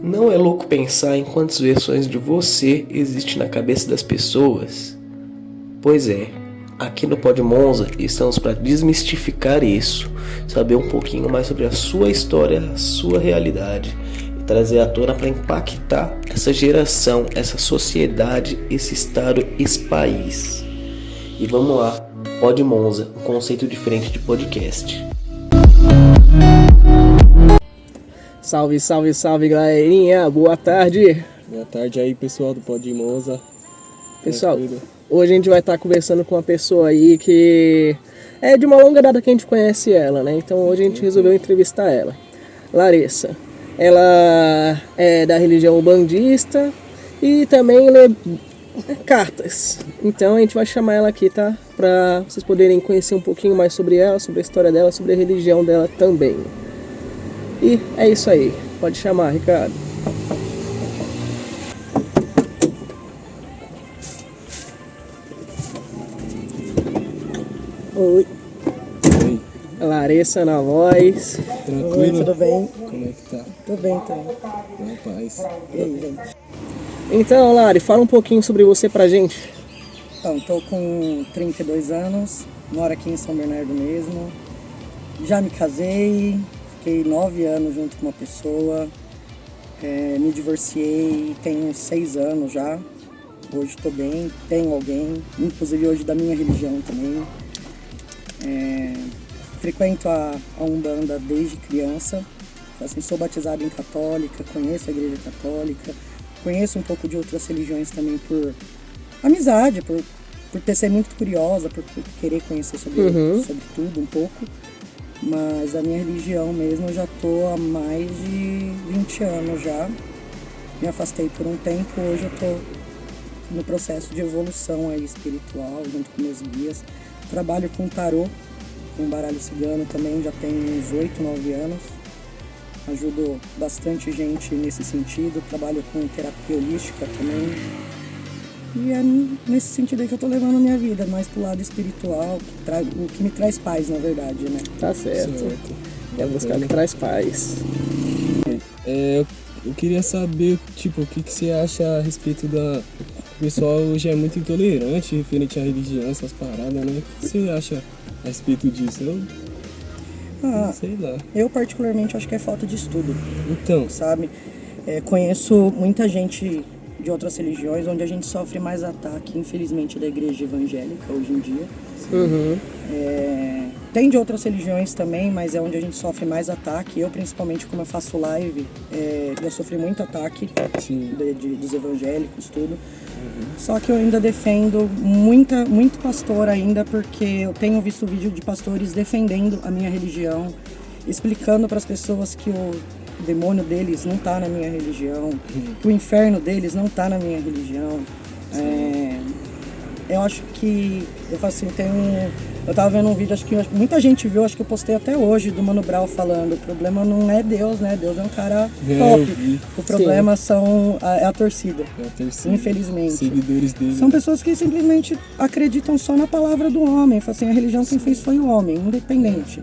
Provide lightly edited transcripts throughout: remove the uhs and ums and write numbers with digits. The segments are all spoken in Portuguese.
Não é louco pensar em quantas versões de você existe na cabeça das pessoas? Pois é, aqui no Pod Monza estamos para desmistificar isso, saber um pouquinho mais sobre a sua história, a sua realidade e trazer à tona para impactar essa geração, essa sociedade, esse estado, esse país. E vamos lá, Pod Monza, um conceito diferente de podcast. Salve, salve, salve, galerinha! Boa tarde! Boa tarde aí, pessoal do Pod Monza. Pessoal, hoje a gente vai estar conversando com uma pessoa aí que é de uma longa data que a gente conhece ela, né? Então hoje a gente resolveu entrevistar ela. Larissa. Ela é da religião umbandista e também lê cartas. Então a gente vai chamar ela aqui, tá? Pra vocês poderem conhecer um pouquinho mais sobre ela, sobre a história dela, sobre a religião dela também. E é isso aí. Pode chamar, Ricardo. Oi. Oi. Larissa na voz. Tranquilo? Oi, tudo bem? Como é que tá? Tudo bem também. Na paz. E aí, gente? Então, Lari, fala um pouquinho sobre você pra gente. Então, tô com 32 anos, moro aqui em São Bernardo mesmo. Já me casei, fiquei 9 anos junto com uma pessoa. Me divorciei, tenho 6 anos já. Hoje tô bem, tenho alguém, inclusive hoje da minha religião também. Frequento a Umbanda desde criança. Assim, sou batizado em católica, conheço a igreja católica. Conheço um pouco de outras religiões também por amizade, por ter sido muito curiosa, por querer conhecer sobre tudo um pouco. Mas a minha religião mesmo eu já tô há mais de 20 anos já. Me afastei por um tempo, hoje eu tô no processo de evolução aí espiritual, junto com meus guias. Trabalho com tarô, com baralho cigano também, já tenho uns 8, 9 anos. Ajudo bastante gente nesse sentido, trabalho com terapia holística também. E é nesse sentido aí que eu tô levando a minha vida, mais pro lado espiritual, o que me traz paz, na verdade, né? Tá certo. É buscar o que traz paz. Eu queria saber, tipo, o que você acha a respeito da... O pessoal hoje é muito intolerante referente à religião, essas paradas, né? O que você acha a respeito disso? Eu sei lá. Eu particularmente acho que é falta de estudo. Então, sabe? Conheço muita gente de outras religiões onde a gente sofre mais ataque, infelizmente, da igreja evangélica hoje em dia. Tem de outras religiões também, mas é onde a gente sofre mais ataque. Eu, principalmente, como eu faço live, já sofri muito ataque dos evangélicos, tudo. Só que eu ainda defendo muito pastor ainda, porque eu tenho visto vídeo de pastores defendendo a minha religião, explicando para as pessoas que o demônio deles não está na minha religião, que o inferno deles não está na minha religião. Eu acho que, eu faço assim, eu tava vendo um vídeo, acho que muita gente viu, acho que eu postei até hoje, do Mano Brown falando, o problema não é Deus, né? Deus é um cara top. O problema é a torcida. Infelizmente. Seguidores dele. São pessoas que simplesmente acreditam só na palavra do homem. Assim, a religião quem fez foi o homem, independente.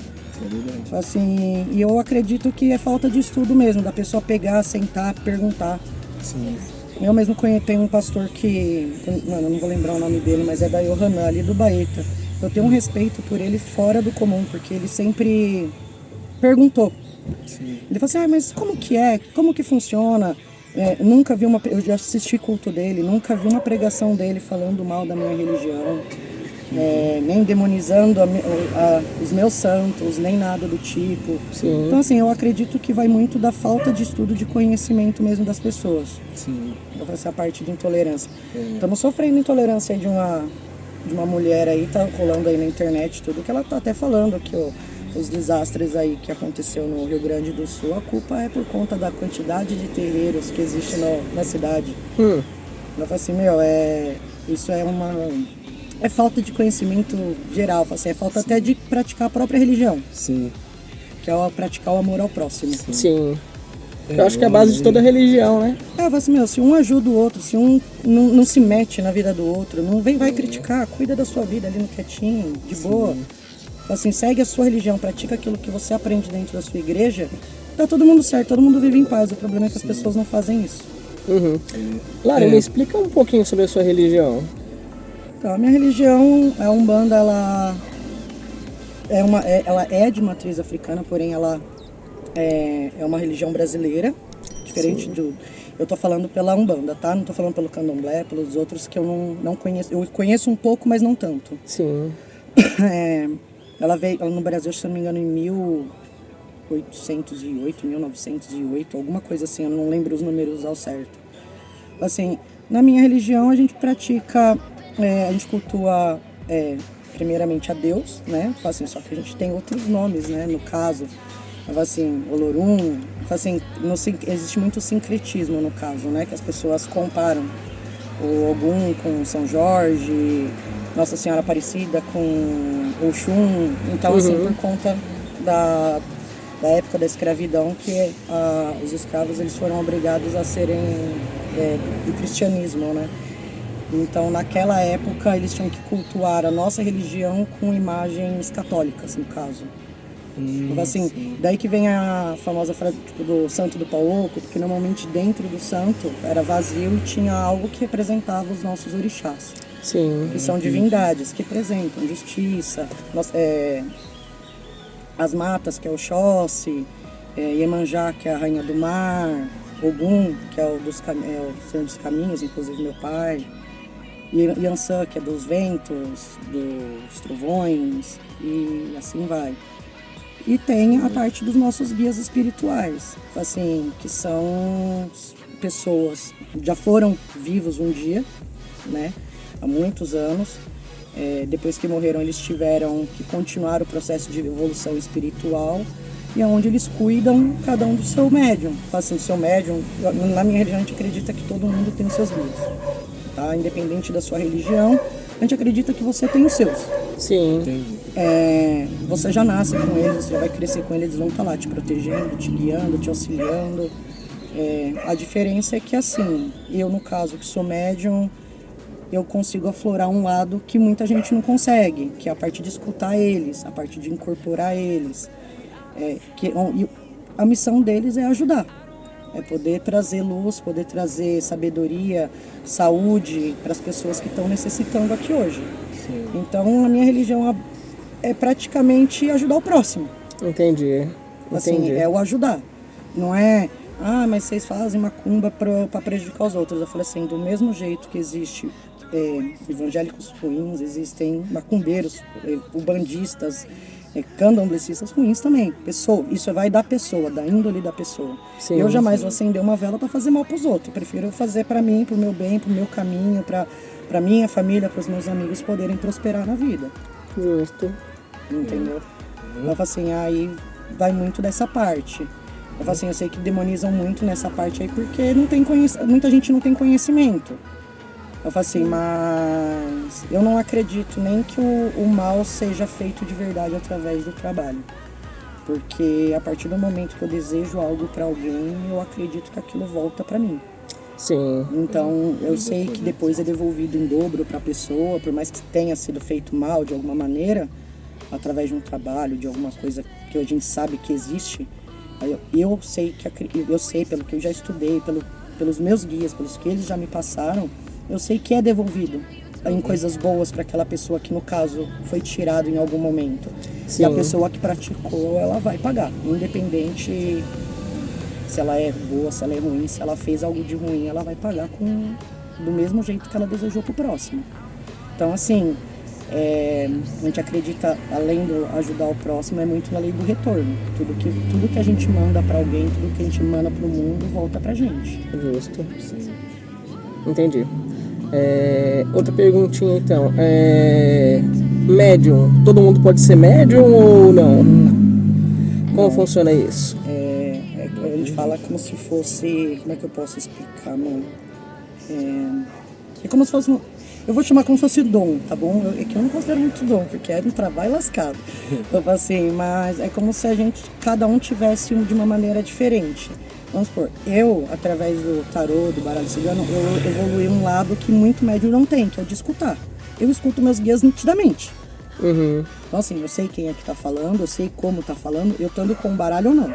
Assim, e eu acredito que é falta de estudo mesmo, da pessoa pegar, sentar, perguntar. Sim. Eu mesmo tenho um pastor que, mano, não vou lembrar o nome dele, mas é da Yohanan, ali do Baeta. Eu tenho um respeito por ele fora do comum, porque ele sempre perguntou. Sim. Ele falou assim, mas como que é? Como que funciona? Nunca vi eu já assisti culto dele, nunca vi uma pregação dele falando mal da minha religião, nem demonizando os meus santos, nem nada do tipo. Sim. Então, assim, eu acredito que vai muito da falta de estudo, de conhecimento mesmo das pessoas. Sim. Essa parte de intolerância. Estamos sofrendo intolerância aí de uma mulher aí, tá rolando aí na internet tudo, que ela tá até falando que os desastres aí que aconteceu no Rio Grande do Sul, a culpa é por conta da quantidade de terreiros que existe na cidade. Hum. Ela fala assim, isso é falta de conhecimento geral, assim, é falta até de praticar a própria religião. Sim. Que é praticar o amor ao próximo. Sim. Eu acho que é a base de toda religião, né? Assim, meu, se um ajuda o outro, se um não se mete na vida do outro, não vai criticar, cuida da sua vida ali no quietinho, de boa. Assim, segue a sua religião, pratica aquilo que você aprende dentro da sua igreja, tá todo mundo certo, todo mundo vive em paz. O problema é que as pessoas não fazem isso. Lara, me explica um pouquinho sobre a sua religião. Então, a minha religião, a Umbanda, ela é de matriz africana, porém ela é uma religião brasileira, diferente do... Eu tô falando pela Umbanda, tá? Não tô falando pelo Candomblé, pelos outros que eu não conheço. Eu conheço um pouco, mas não tanto. Sim. Ela veio no Brasil, se não me engano, em 1808, 1908, alguma coisa assim, eu não lembro os números ao certo. Assim, na minha religião a gente pratica, a gente cultua primeiramente a Deus, né? Assim, só que a gente tem outros nomes, né? No caso, assim, Olorum, assim, existe muito sincretismo no caso, né? Que as pessoas comparam o Ogum com São Jorge, Nossa Senhora Aparecida com Oxum. Então, assim, por conta da época da escravidão, que os escravos eles foram obrigados a serem do cristianismo, né? Então, naquela época, eles tinham que cultuar a nossa religião com imagens católicas, no caso. Então, assim, daí que vem a famosa frase do santo do pau oco, porque normalmente dentro do santo era vazio e tinha algo que representava os nossos orixás. Sim. Que são divindades, que representam justiça, as matas, que é o Xóssi, Iemanjá, que é a rainha do mar, Ogum, que é o Senhor dos Caminhos, inclusive meu pai, Iansã, que é dos ventos, dos trovões, e assim vai. E tem a parte dos nossos guias espirituais, assim, que são pessoas que já foram vivos um dia, né, há muitos anos. Depois que morreram, eles tiveram que continuar o processo de evolução espiritual, e é onde eles cuidam cada um do seu médium. Assim, o seu médium, na minha religião, a gente acredita que todo mundo tem os seus guias, tá? Independente da sua religião, a gente acredita que você tem os seus. Sim. Entendi. Você já nasce com eles, você já vai crescer com eles, eles vão estar lá te protegendo, te guiando, te auxiliando. A diferença é que, assim, eu, no caso, que sou médium, eu consigo aflorar um lado que muita gente não consegue, que é a parte de escutar eles, a parte de incorporar eles. A missão deles é ajudar, é poder trazer luz, poder trazer sabedoria, saúde para as pessoas que estão necessitando aqui hoje. Sim. Então, a minha religião é praticamente ajudar o próximo. Entendi. Assim, é o ajudar. Não é, mas vocês fazem macumba para prejudicar os outros. Eu falei assim, do mesmo jeito que existe evangélicos ruins, existem macumbeiros, ubandistas, candomblecistas ruins também. Isso vai da pessoa, da índole da pessoa. Sim, eu jamais vou acender uma vela para fazer mal para os outros. Eu prefiro fazer para mim, para o meu bem, para o meu caminho, para minha família, para os meus amigos poderem prosperar na vida. Justo. Entendeu? Então, assim, aí vai muito dessa parte. Eu sei que demonizam muito nessa parte aí porque muita gente não tem conhecimento. Eu falo assim, mas eu não acredito nem que o mal seja feito de verdade através do trabalho. Porque a partir do momento que eu desejo algo para alguém, eu acredito que aquilo volta para mim. Sim. Então, eu sei que depois é devolvido em dobro para a pessoa, por mais que tenha sido feito mal de alguma maneira, através de um trabalho, de alguma coisa que a gente sabe que existe. Eu sei pelo que eu já estudei, pelos meus guias, pelos que eles já me passaram, eu sei que é devolvido em coisas boas para aquela pessoa que, no caso, foi tirado em algum momento. Sim. E a pessoa que praticou, ela vai pagar, independente se ela é boa, se ela é ruim, se ela fez algo de ruim, ela vai pagar do mesmo jeito que ela desejou pro próximo. Então, assim, a gente acredita, além de ajudar o próximo, é muito na lei do retorno. Tudo que a gente manda para alguém, tudo que a gente manda pro mundo, volta pra gente. Justo. Sim. Entendi. Outra perguntinha, então. Médium. Todo mundo pode ser médium ou não? Como funciona isso? A gente fala como se fosse... Como é que eu posso explicar, mano? É como se fosse... Eu vou chamar como se fosse dom, tá bom? Que eu não considero muito dom, porque é um trabalho lascado. Então, assim, mas é como se cada um tivesse de uma maneira diferente. Vamos supor, eu, através do tarô, do baralho cigano, eu evoluí um lado que muito médium não tem, que é o de escutar. Eu escuto meus guias nitidamente. Uhum. Então assim, eu sei quem é que tá falando, eu sei como tá falando, eu estando com o baralho ou não.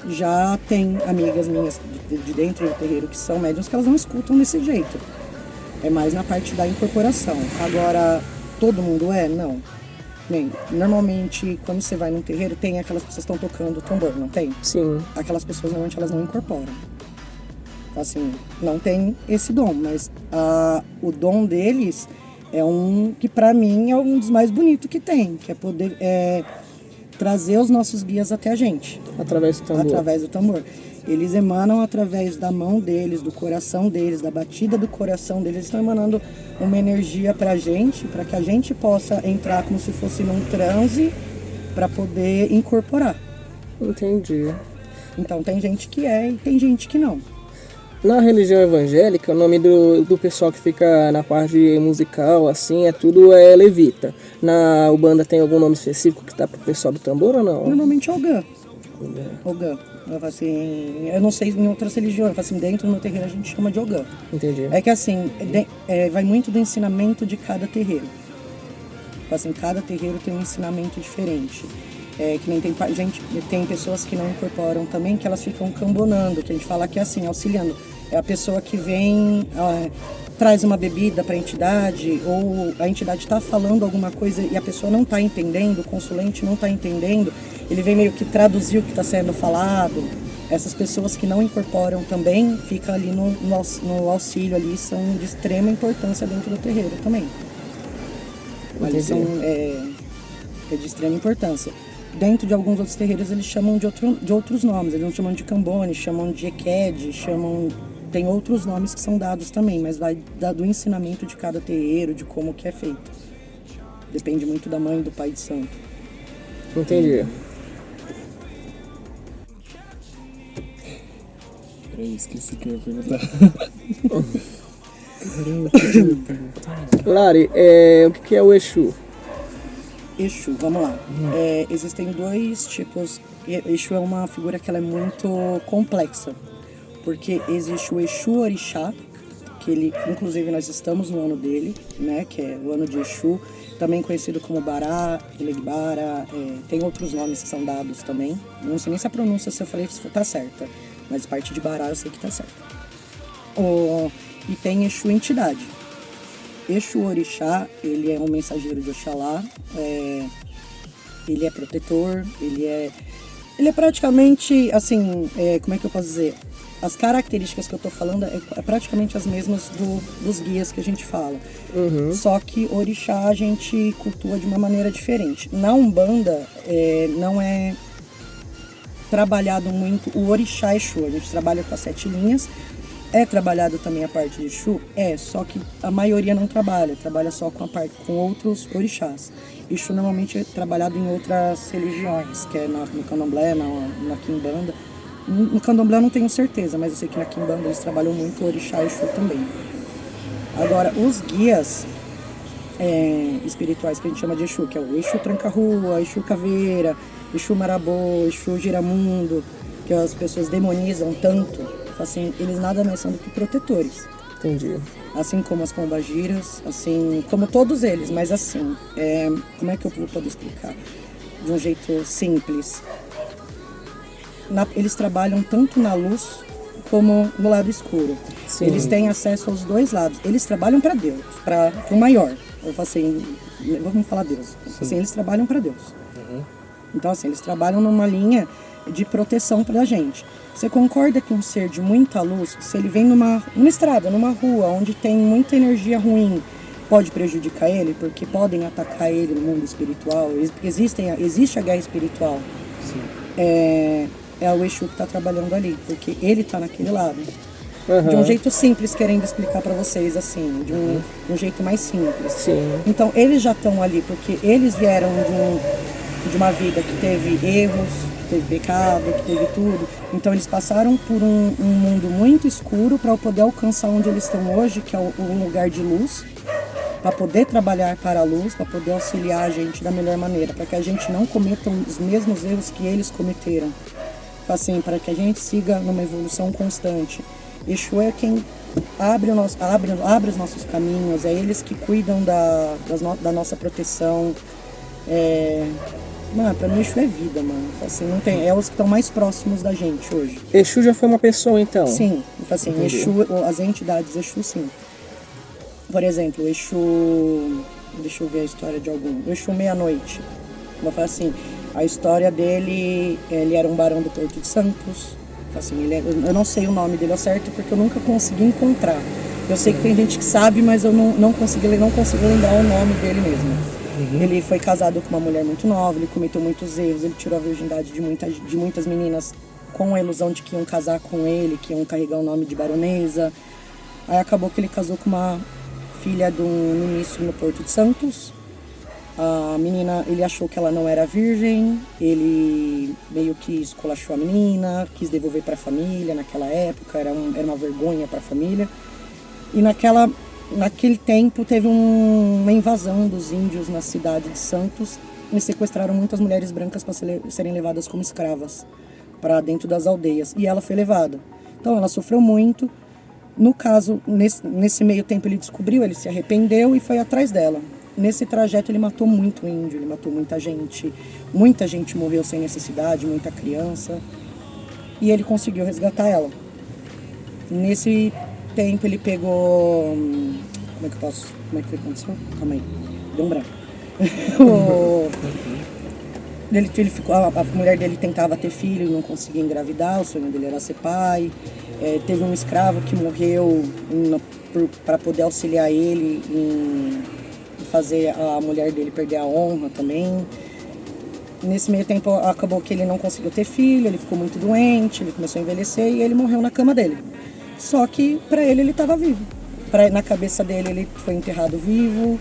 Já tem amigas minhas de dentro do terreiro que são médiums que elas não escutam desse jeito. É mais na parte da incorporação. Agora, todo mundo é? Não. Nem. Normalmente, quando você vai num terreiro, tem aquelas pessoas que estão tocando tambor, não tem? Sim. Aquelas pessoas, normalmente, elas não incorporam. Assim, não tem esse dom, mas o dom deles é um que, pra mim, é um dos mais bonitos que tem, que é poder trazer os nossos guias até a gente. Através do tambor. Através do tambor. Eles emanam através da mão deles, do coração deles, da batida do coração deles. Eles estão emanando uma energia pra gente, para que a gente possa entrar como se fosse num transe para poder incorporar. Entendi. Então tem gente que é e tem gente que não. Na religião evangélica, o nome do pessoal que fica na parte musical, assim, tudo é levita. Na Umbanda tem algum nome específico que tá pro pessoal do tambor ou não? Normalmente é Ogã. Ogã. Assim, eu não sei em outras religiões, assim, dentro do meu terreiro a gente chama de Ogã. Entendi. É que assim, vai muito do ensinamento de cada terreiro. Assim, cada terreiro tem um ensinamento diferente. Que nem tem pessoas que não incorporam também, que elas ficam cambonando, que a gente fala que é assim, auxiliando. É a pessoa que vem, traz uma bebida para a entidade, ou a entidade está falando alguma coisa e a pessoa não está entendendo, o consulente não está entendendo, ele vem meio que traduzir o que está sendo falado. Essas pessoas que não incorporam também ficam ali no auxílio ali, são de extrema importância dentro do terreiro também. Eles são de extrema importância. Dentro de alguns outros terreiros eles chamam de outros nomes, eles não chamam de Cambone, chamam de Eked, tem outros nomes que são dados também, mas vai do ensinamento de cada terreiro, de como que é feito. Depende muito da mãe e do pai de santo. Entendi. Peraí, esqueci que eu ia perguntar. Lari, o que é o Exu? Exu, vamos lá. Existem dois tipos. Exu é uma figura que ela é muito complexa, porque existe o Exu Orixá, que ele, inclusive nós estamos no ano dele, né, que é o ano de Exu, também conhecido como Bará, Elegbara, tem outros nomes que são dados também. Não sei nem se a pronúncia, se eu falei, está certa, mas parte de Bará eu sei que está certa. E tem Exu Entidade. Exu Orixá, ele é um mensageiro de Oxalá, ele é protetor, ele é praticamente, assim, como é que eu posso dizer? As características que eu tô falando é praticamente as mesmas dos guias que a gente fala. Uhum. Só que Orixá a gente cultua de uma maneira diferente. Na Umbanda, não é trabalhado muito o Orixá Exu, a gente trabalha com as 7 linhas. É trabalhado também a parte de Exu? Só que a maioria não trabalha só com outros orixás. Exu normalmente é trabalhado em outras religiões, que é no Candomblé, na Quimbanda. No Candomblé eu não tenho certeza, mas eu sei que na Quimbanda eles trabalham muito o orixá Exu também. Agora, os guias espirituais que a gente chama de Exu, que é o Exu Tranca-Rua, Exu Caveira, Exu Marabô, Exu Giramundo, que as pessoas demonizam tanto. Assim, eles nada mais são do que protetores. Entendi. Assim como as pombagiras, assim como todos eles, mas assim, como é que eu vou poder explicar? De um jeito simples. Eles trabalham tanto na luz como no lado escuro. Sim. Eles têm acesso aos dois lados. Eles trabalham para Deus, para o maior. Eu falo assim, vamos falar Deus. Assim, eles trabalham para Deus. Uhum. Então, assim, eles trabalham numa linha de proteção pra gente. Você concorda que um ser de muita luz, se ele vem numa estrada, numa rua, onde tem muita energia ruim, pode prejudicar ele? Porque podem atacar ele no mundo espiritual. Existe a guerra espiritual. Sim. É o Exu que está trabalhando ali, porque ele está naquele lado. Uhum. De um jeito simples, querendo explicar para vocês, assim, de um jeito mais simples. Sim. Então, eles já estão ali, porque eles vieram de uma vida que teve erros, que teve pecado, que teve tudo. Então, eles passaram por um mundo muito escuro para poder alcançar onde eles estão hoje, que é um lugar de luz, para poder trabalhar para a luz, para poder auxiliar a gente da melhor maneira, para que a gente não cometa os mesmos erros que eles cometeram. assim, para que a gente siga numa evolução constante. Exu é quem abre os nossos caminhos, é eles que cuidam da nossa proteção. Mano, pra mim Exu é vida, mano. Assim, não tem, é os que estão mais próximos da gente hoje. Exu já foi uma pessoa, então? Sim, assim, Exu, as entidades Exu, sim. Por exemplo, o Exu... Deixa eu ver a história de algum. O Exu Meia-Noite. Vou falar assim, a história dele, ele era um barão do Porto de Santos. Assim, eu não sei o nome dele ao certo porque eu nunca consegui encontrar. Eu sei que tem gente que sabe, mas eu não consegui lembrar o nome dele mesmo. Ele foi casado com uma mulher muito nova, ele cometeu muitos erros, ele tirou a virgindade de muitas meninas com a ilusão de que iam casar com ele, que iam carregar o nome de baronesa. Aí acabou que ele casou com uma filha de um ministro no Porto de Santos. A menina, ele achou que ela não era virgem, ele meio que esculachou a menina, quis devolver para a família naquela época, era uma vergonha para a família. E naquele tempo teve uma invasão dos índios na cidade de Santos e sequestraram muitas mulheres brancas para serem levadas como escravas para dentro das aldeias. E ela foi levada. Então ela sofreu muito. No caso, nesse meio tempo ele descobriu, ele se arrependeu e foi atrás dela. Nesse trajeto ele matou muito índio, ele matou muita gente morreu sem necessidade, muita criança, e ele conseguiu resgatar ela. Nesse tempo ele pegou... Como é que foi que aconteceu? Calma aí, deu um branco. Ele ficou, a mulher dele tentava ter filho e não conseguia engravidar, o sonho dele era ser pai. Teve um escravo que morreu para poder auxiliar ele em fazer a mulher dele perder a honra também. Nesse meio tempo acabou que ele não conseguiu ter filho, ele ficou muito doente, ele começou a envelhecer e ele morreu na cama dele. Só que para ele estava vivo. Na cabeça dele ele foi enterrado vivo,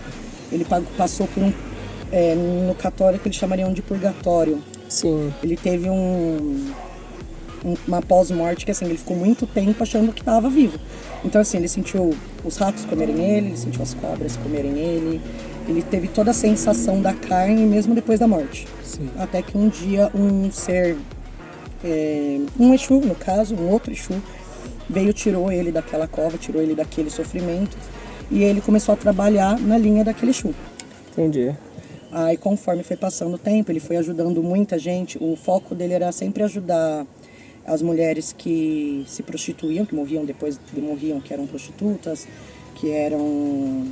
ele passou por no católico eles chamariam de purgatório. Sim. Ele teve uma pós-morte que assim, ele ficou muito tempo achando que estava vivo. Então assim, ele sentiu os ratos comerem ele sentiu as cobras comerem ele teve toda a sensação da carne mesmo depois da morte. Sim. Até que um dia um ser, um Exu no caso, um outro Exu, tirou ele daquela cova, tirou ele daquele sofrimento e ele começou a trabalhar na linha daquele Exu. Entendi. Aí conforme foi passando o tempo, ele foi ajudando muita gente, o foco dele era sempre ajudar as mulheres que se prostituíam, que morriam que eram prostitutas, que eram...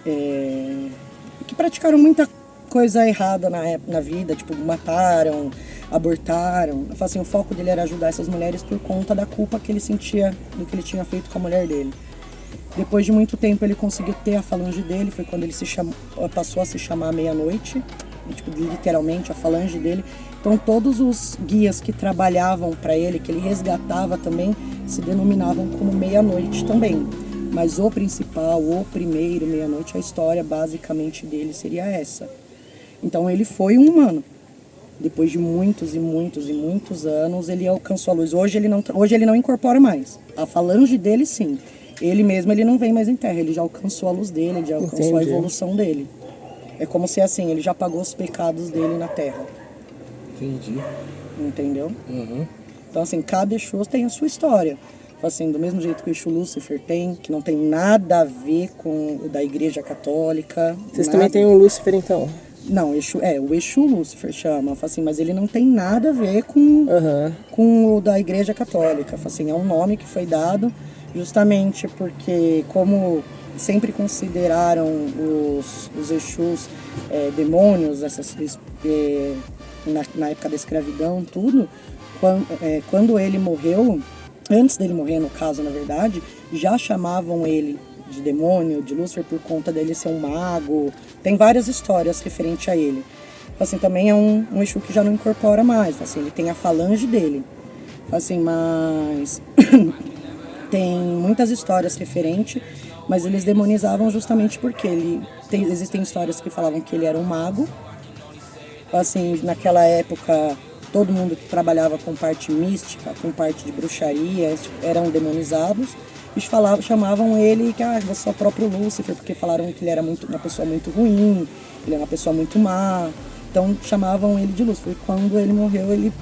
que praticaram muita coisa errada na vida, tipo, mataram, abortaram. Assim, o foco dele era ajudar essas mulheres por conta da culpa que ele sentia do que ele tinha feito com a mulher dele. Depois de muito tempo ele conseguiu ter a falange dele, foi quando ele passou a se chamar Meia-Noite, tipo, literalmente a falange dele. Então todos os guias que trabalhavam para ele, que ele resgatava também, se denominavam como Meia-Noite também. Mas o principal, o primeiro Meia-Noite, a história basicamente dele seria essa. Então ele foi um humano. Depois de muitos e muitos e muitos anos, ele alcançou a luz. Hoje ele não incorpora mais. A falange dele, sim. Ele mesmo, ele não vem mais em terra. Ele já alcançou a luz dele, ele já alcançou Entendi. a evolução dele. É como se assim, ele já pagou os pecados dele na terra. Entendi. Entendeu? Uhum. Então assim, cada Exu tem a sua história. Assim, do mesmo jeito que o Exu Lúcifer tem, que não tem nada a ver com o da Igreja Católica. Vocês também têm um Lúcifer, então? Não, o Exu Lúcifer chama, assim, mas ele não tem nada a ver com o da Igreja Católica. Assim, é um nome que foi dado justamente porque, como sempre consideraram os Exus demônios, na época da escravidão, tudo, quando ele morreu, antes dele morrer, no caso, na verdade, já chamavam ele de demônio, de Lúcifer, por conta dele ser um mago. Tem várias histórias referente a ele. Assim, também é um Exu que já não incorpora mais. Assim, ele tem a falange dele. Assim, mas tem muitas histórias referentes, mas eles demonizavam justamente porque existem histórias que falavam que ele era um mago. Assim, naquela época, todo mundo que trabalhava com parte mística, com parte de bruxaria, eram demonizados. Eles chamavam ele que você é o próprio Lúcifer, porque falaram que ele era uma pessoa muito ruim, ele era uma pessoa muito má. Então chamavam ele de Lúcifer. E quando ele morreu, ele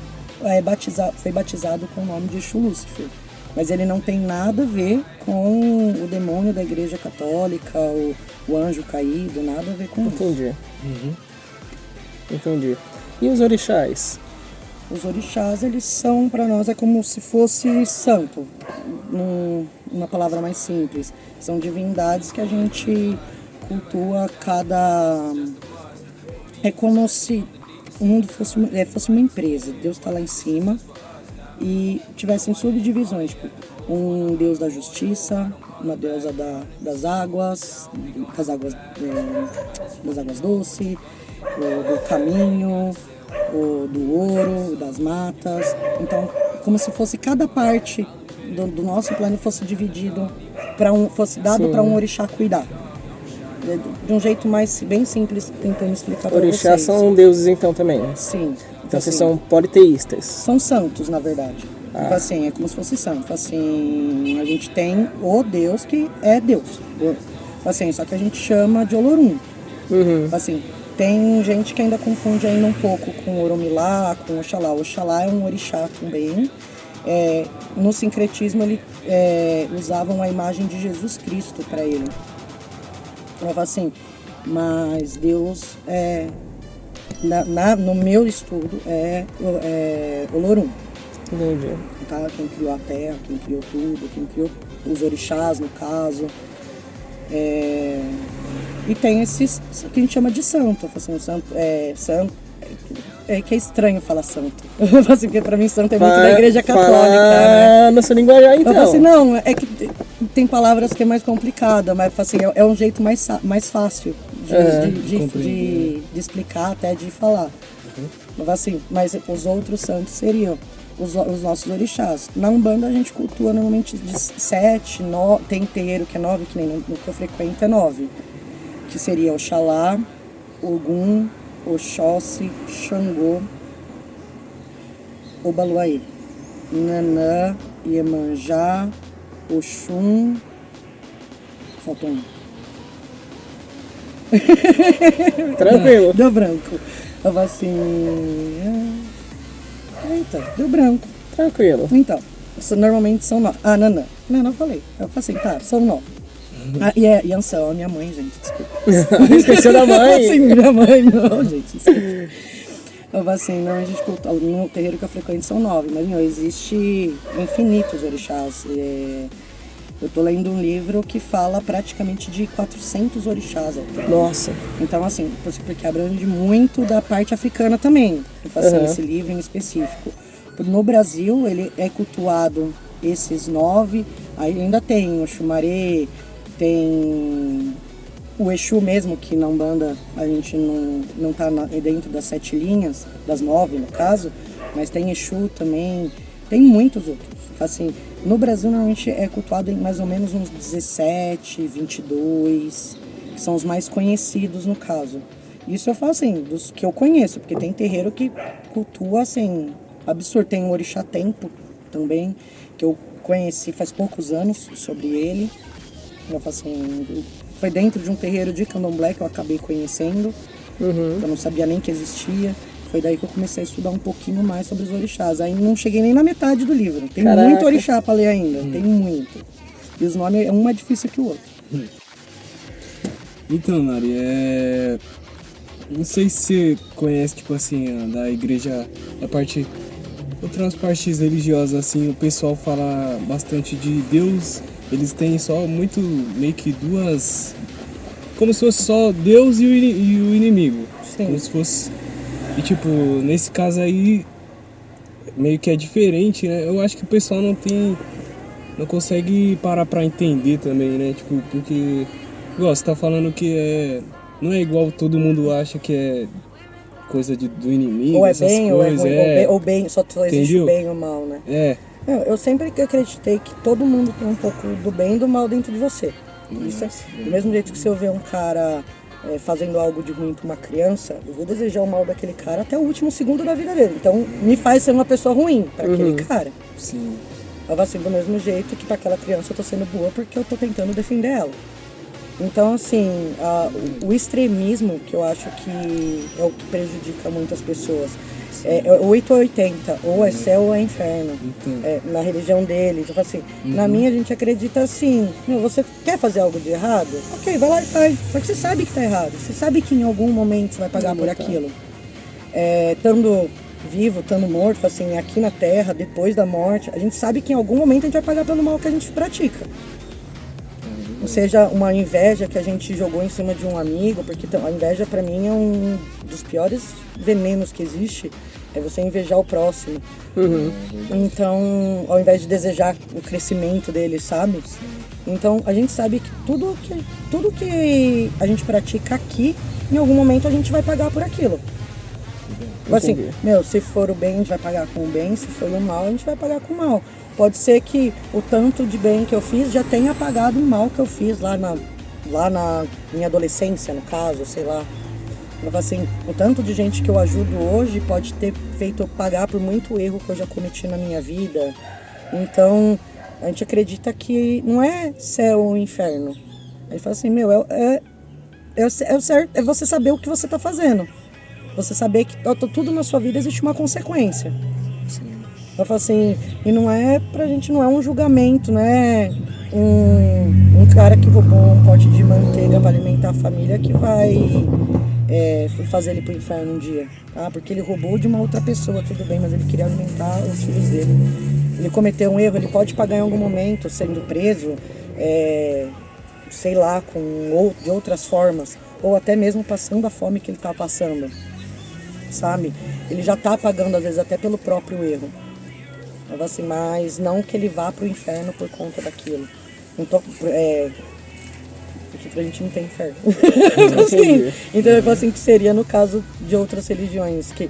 foi batizado com o nome de Exu Lúcifer. Mas ele não tem nada a ver com o demônio da Igreja Católica, o anjo caído, nada a ver com isso. Entendi. Entendi. E os orixás? Os orixás, eles são, para nós, é como se fosse santo, numa palavra mais simples. São divindades que a gente cultua é como se o mundo fosse uma empresa. Deus está lá em cima e tivessem subdivisões, tipo, um deus da justiça, uma deusa das águas doces, do caminho, do ouro, das matas. Então, como se fosse cada parte do nosso plano fosse dividido, fosse dado para um orixá cuidar. De um jeito bem simples, tentando explicar para vocês. Orixás são deuses então também? Sim. Então vocês são politeístas? São santos, na verdade. Então, assim, é como se fosse santo. Assim, a gente tem o Deus que é Deus. Assim, só que a gente chama de Olorum. Assim, tem gente que ainda confunde ainda um pouco com Oromilá, com Oxalá. Oxalá é um orixá também. No sincretismo, ele usavam a imagem de Jesus Cristo para ele. Assim, mas Deus no meu estudo é Olorum. Entendi. Tá? Quem criou a terra, quem criou tudo, quem criou os orixás, no caso. E tem esses que a gente chama de santo. Assim, o santo que é estranho falar santo. Assim, porque pra mim santo é muito da Igreja Católica. Né? No seu linguajar, então. Eu assim, não, é que tem palavras que é mais complicada, mas assim, é um jeito mais fácil de explicar, até de falar. Assim, mas os outros santos seriam os nossos orixás. Na Umbanda a gente cultua normalmente de 7, 9, tem terreiro que é 9, que nem no que eu frequento é 9. Que seria Oxalá, Ogum, Oxóssi, Xangô, Obaluaê, Nanã, Iemanjá, Oxum, faltou um. Tranquilo. Deu branco. Eu falo assim... Eita, deu branco. Tranquilo. Então, normalmente são 9. Nanã. Não, eu falei. Eu falei assim, tá, são 9. E Yansão, a minha mãe, gente, desculpa. Esqueceu da mãe? Sim, minha mãe, não, gente, desculpa. Eu falo assim, não, a gente cultua, no terreiro que eu frequento são 9, mas não, existe infinitos orixás. Eu tô lendo um livro que fala praticamente de 400 orixás. Nossa. Então, assim, porque abrange muito da parte africana também. Eu falo assim, esse livro em específico. No Brasil, ele é cultuado esses 9, aí ainda tem o Xumaré, tem o Exu mesmo, que na Umbanda a gente não tá dentro das 7 linhas, das 9 no caso, mas tem Exu também, tem muitos outros. Assim, no Brasil normalmente é cultuado em mais ou menos uns 17, 22, que são os mais conhecidos no caso. Isso eu falo assim, dos que eu conheço, porque tem terreiro que cultua assim, absurdo. Tem o Orixá Tempo também, que eu conheci faz poucos anos sobre ele. Eu falo assim, foi dentro de um terreiro de candomblé que eu acabei conhecendo. Eu não sabia nem que existia. Foi daí que eu comecei a estudar um pouquinho mais sobre os orixás. Aí não cheguei nem na metade do livro. Tem muito orixá para ler ainda, tem muito. E os nomes, um é difícil que o outro. Então, Nari, não sei se você conhece, tipo assim, da igreja, outras partes religiosas, assim, o pessoal fala bastante de Deus. Eles têm só meio que duas... Como se fosse só Deus e o inimigo. Sim. Como se fosse... E tipo, nesse caso aí, meio que é diferente, né? Eu acho que o pessoal não consegue parar pra entender também, né? Tipo, porque... Você tá falando que não é igual todo mundo acha que é coisa do inimigo, ou é essas bem, coisas. ou é ruim, ou bem, só existe o bem e o mal, né? Eu sempre acreditei que todo mundo tem um pouco do bem e do mal dentro de você. Isso do mesmo jeito que se eu ver um cara fazendo algo de ruim para uma criança, eu vou desejar o mal daquele cara até o último segundo da vida dele. Então, me faz ser uma pessoa ruim para aquele cara. Sim. Eu vou assim, do mesmo jeito que para aquela criança eu tô sendo boa porque eu tô tentando defender ela. Então, assim, o extremismo, que eu acho que é o que prejudica muitas pessoas, É 8 ou 80, ou é céu ou é inferno. Na religião deles. Eu falo assim, na minha a gente acredita assim, meu, você quer fazer algo de errado? Ok, vai lá e faz. Só que você sabe que tá errado. Você sabe que em algum momento você vai pagar por aquilo. Estando vivo, estando morto, assim, aqui na Terra, depois da morte, a gente sabe que em algum momento a gente vai pagar pelo mal que a gente pratica. Ou seja, uma inveja que a gente jogou em cima de um amigo, porque a inveja pra mim é um dos piores venenos que existe, é você invejar o próximo. Então, ao invés de desejar o crescimento dele, sabe? Então, a gente sabe que tudo que a gente pratica aqui, em algum momento a gente vai pagar por aquilo. Assim, meu, se for o bem, a gente vai pagar com o bem, se for o mal, a gente vai pagar com o mal. Pode ser que o tanto de bem que eu fiz já tenha pagado o mal que eu fiz lá na minha adolescência, no caso, sei lá. Assim, o tanto de gente que eu ajudo hoje pode ter feito eu pagar por muito erro que eu já cometi na minha vida. Então, a gente acredita que não é céu ou inferno. Aí fala assim, meu, é certo, é você saber o que você está fazendo. Você saber que tudo na sua vida existe uma consequência. Eu falo assim, e não é pra gente, não é um julgamento, não é um cara que roubou um pote de manteiga para alimentar a família que vai fazer ele pro inferno um dia. Tá? Porque ele roubou de uma outra pessoa, tudo bem, mas ele queria alimentar os filhos dele. Ele cometeu um erro, ele pode pagar em algum momento, sendo preso, sei lá, de outras formas, ou até mesmo passando a fome que ele tá passando. Sabe? Ele já tá pagando, às vezes, até pelo próprio erro. Assim, mas não que ele vá pro inferno por conta daquilo. Então, porque pra gente não tem inferno. Assim, então eu falo assim que seria no caso de outras religiões. Que,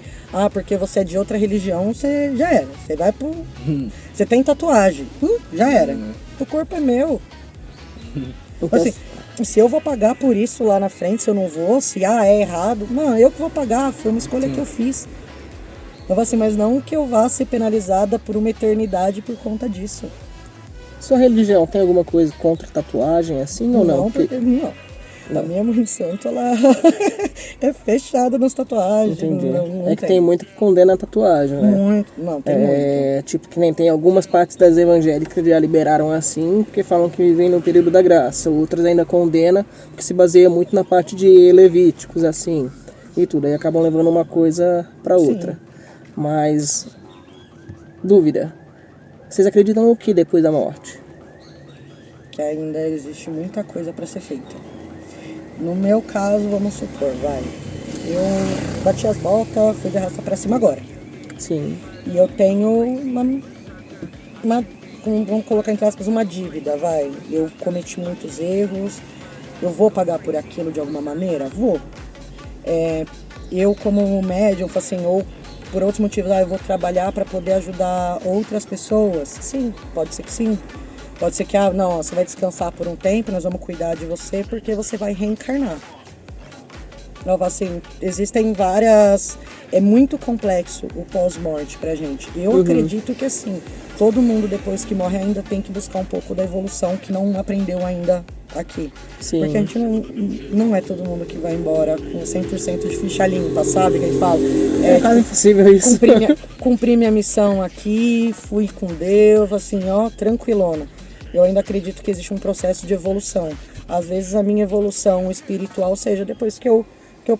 porque você é de outra religião, você já era. Você vai pro. Você tem tatuagem. Já era. O corpo é meu. Assim, se eu vou pagar por isso lá na frente, se eu não vou, se é errado, não, eu que vou pagar, foi uma escolha que eu fiz. Eu assim, mas não que eu vá ser penalizada por uma eternidade por conta disso. Sua religião tem alguma coisa contra tatuagem assim ou não? Não, porque não. A minha mãe de santo, ela é fechada nas tatuagens. Entendi. Não que tem muito que condena a tatuagem, né? Muito, não, tem muito. Tipo, que nem tem algumas partes das evangélicas que já liberaram assim, porque falam que vivem no período da graça. Outras ainda condenam, porque se baseia muito na parte de Levíticos, assim, e tudo. Aí acabam levando uma coisa pra outra. Mas, dúvida, vocês acreditam no que depois da morte? Que ainda existe muita coisa para ser feita. No meu caso, vamos supor, eu bati as botas, fui de arrasta pra cima agora. Sim. E eu tenho vamos colocar entre aspas, uma dívida, Eu cometi muitos erros, eu vou pagar por aquilo de alguma maneira? Vou. Eu como médium, assim, ou por outros motivos, eu vou trabalhar para poder ajudar outras pessoas? Sim, pode ser que sim. Pode ser que, não, você vai descansar por um tempo, nós vamos cuidar de você porque você vai reencarnar. Não, assim, existem várias... É muito complexo o pós-morte pra gente. Eu acredito que, assim, todo mundo depois que morre ainda tem que buscar um pouco da evolução que não aprendeu ainda aqui. Sim. Porque a gente não é todo mundo que vai embora com 100% de ficha limpa, sabe? Que a gente fala. É quase impossível isso. Cumpri minha missão aqui, fui com Deus, assim, tranquilona. Eu ainda acredito que existe um processo de evolução. Às vezes a minha evolução espiritual seja depois que eu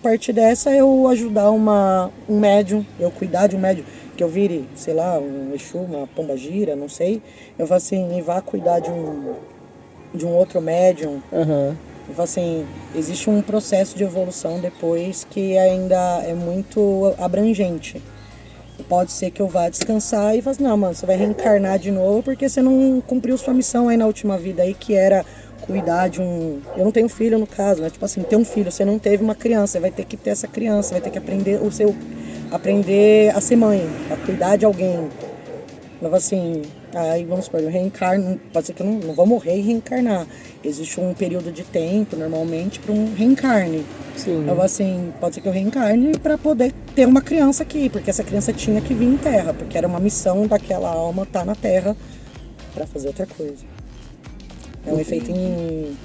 partir dessa, eu ajudar um médium, eu cuidar de um médium, que eu vire, sei lá, um Exu, uma pombagira, não sei. Eu falo assim, e vá cuidar de um outro médium. Eu falo assim, existe um processo de evolução depois que ainda é muito abrangente. Pode ser que eu vá descansar e falo assim, não, mano, você vai reencarnar de novo porque você não cumpriu sua missão aí na última vida aí, que era cuidar de um... Eu não tenho filho no caso, né? Tipo assim, ter um filho, você não teve uma criança, você vai ter que ter essa criança, vai ter que aprender aprender a ser mãe, a cuidar de alguém. Eu assim, aí vamos supor, eu reencarno, pode ser que eu não vou morrer e reencarnar. Existe um período de tempo, normalmente, para um reencarne. Sim. Eu assim, pode ser que eu reencarne para poder ter uma criança aqui, porque essa criança tinha que vir em Terra, porque era uma missão daquela alma estar na Terra para fazer outra coisa. É um efeito em...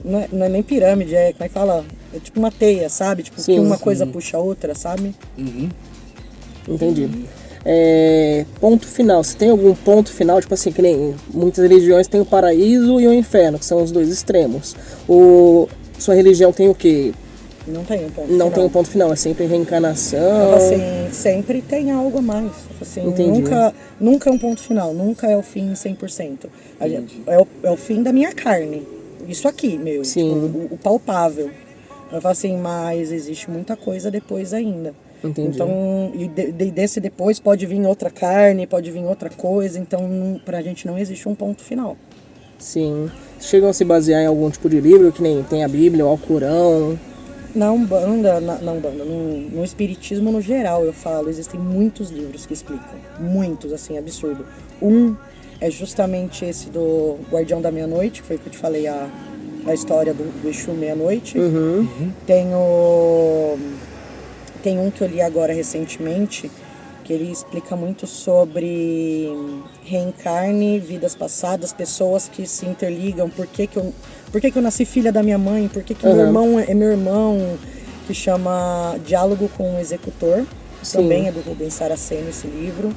Não é nem pirâmide, como é que fala? É tipo uma teia, sabe? Tipo, que uma coisa puxa a outra, sabe? Entendi. Ponto final. Você tem algum ponto final? Tipo assim, que nem muitas religiões tem o paraíso e o inferno, que são os dois extremos. Sua religião tem o quê? Não tem um ponto Não final. tem um ponto final, é sempre reencarnação. Assim, sempre tem algo a mais. Assim, Entendi. nunca é um ponto final, nunca é o fim 100%. É o fim da minha carne. Isso aqui, meu. Sim. Tipo, o palpável. Eu falo assim, mas existe muita coisa depois ainda. Entendi. Então, desse depois pode vir outra carne, pode vir outra coisa. Então, pra gente não existe um ponto final. Sim. Chegam a se basear em algum tipo de livro, que nem tem a Bíblia ou o Alcorão? Na Umbanda, no Espiritismo no geral, eu falo, existem muitos livros que explicam. Muitos, assim, absurdo. Um é justamente esse do Guardião da Meia-Noite, que foi o que eu te falei, a história do Exu Meia-Noite. Tem um que eu li agora recentemente, que ele explica muito sobre reencarne, vidas passadas, pessoas que se interligam, por que eu nasci filha da minha mãe, por que meu irmão é meu irmão, que chama Diálogo com o Executor. Sim. Também é do Rubens Saraceno esse livro.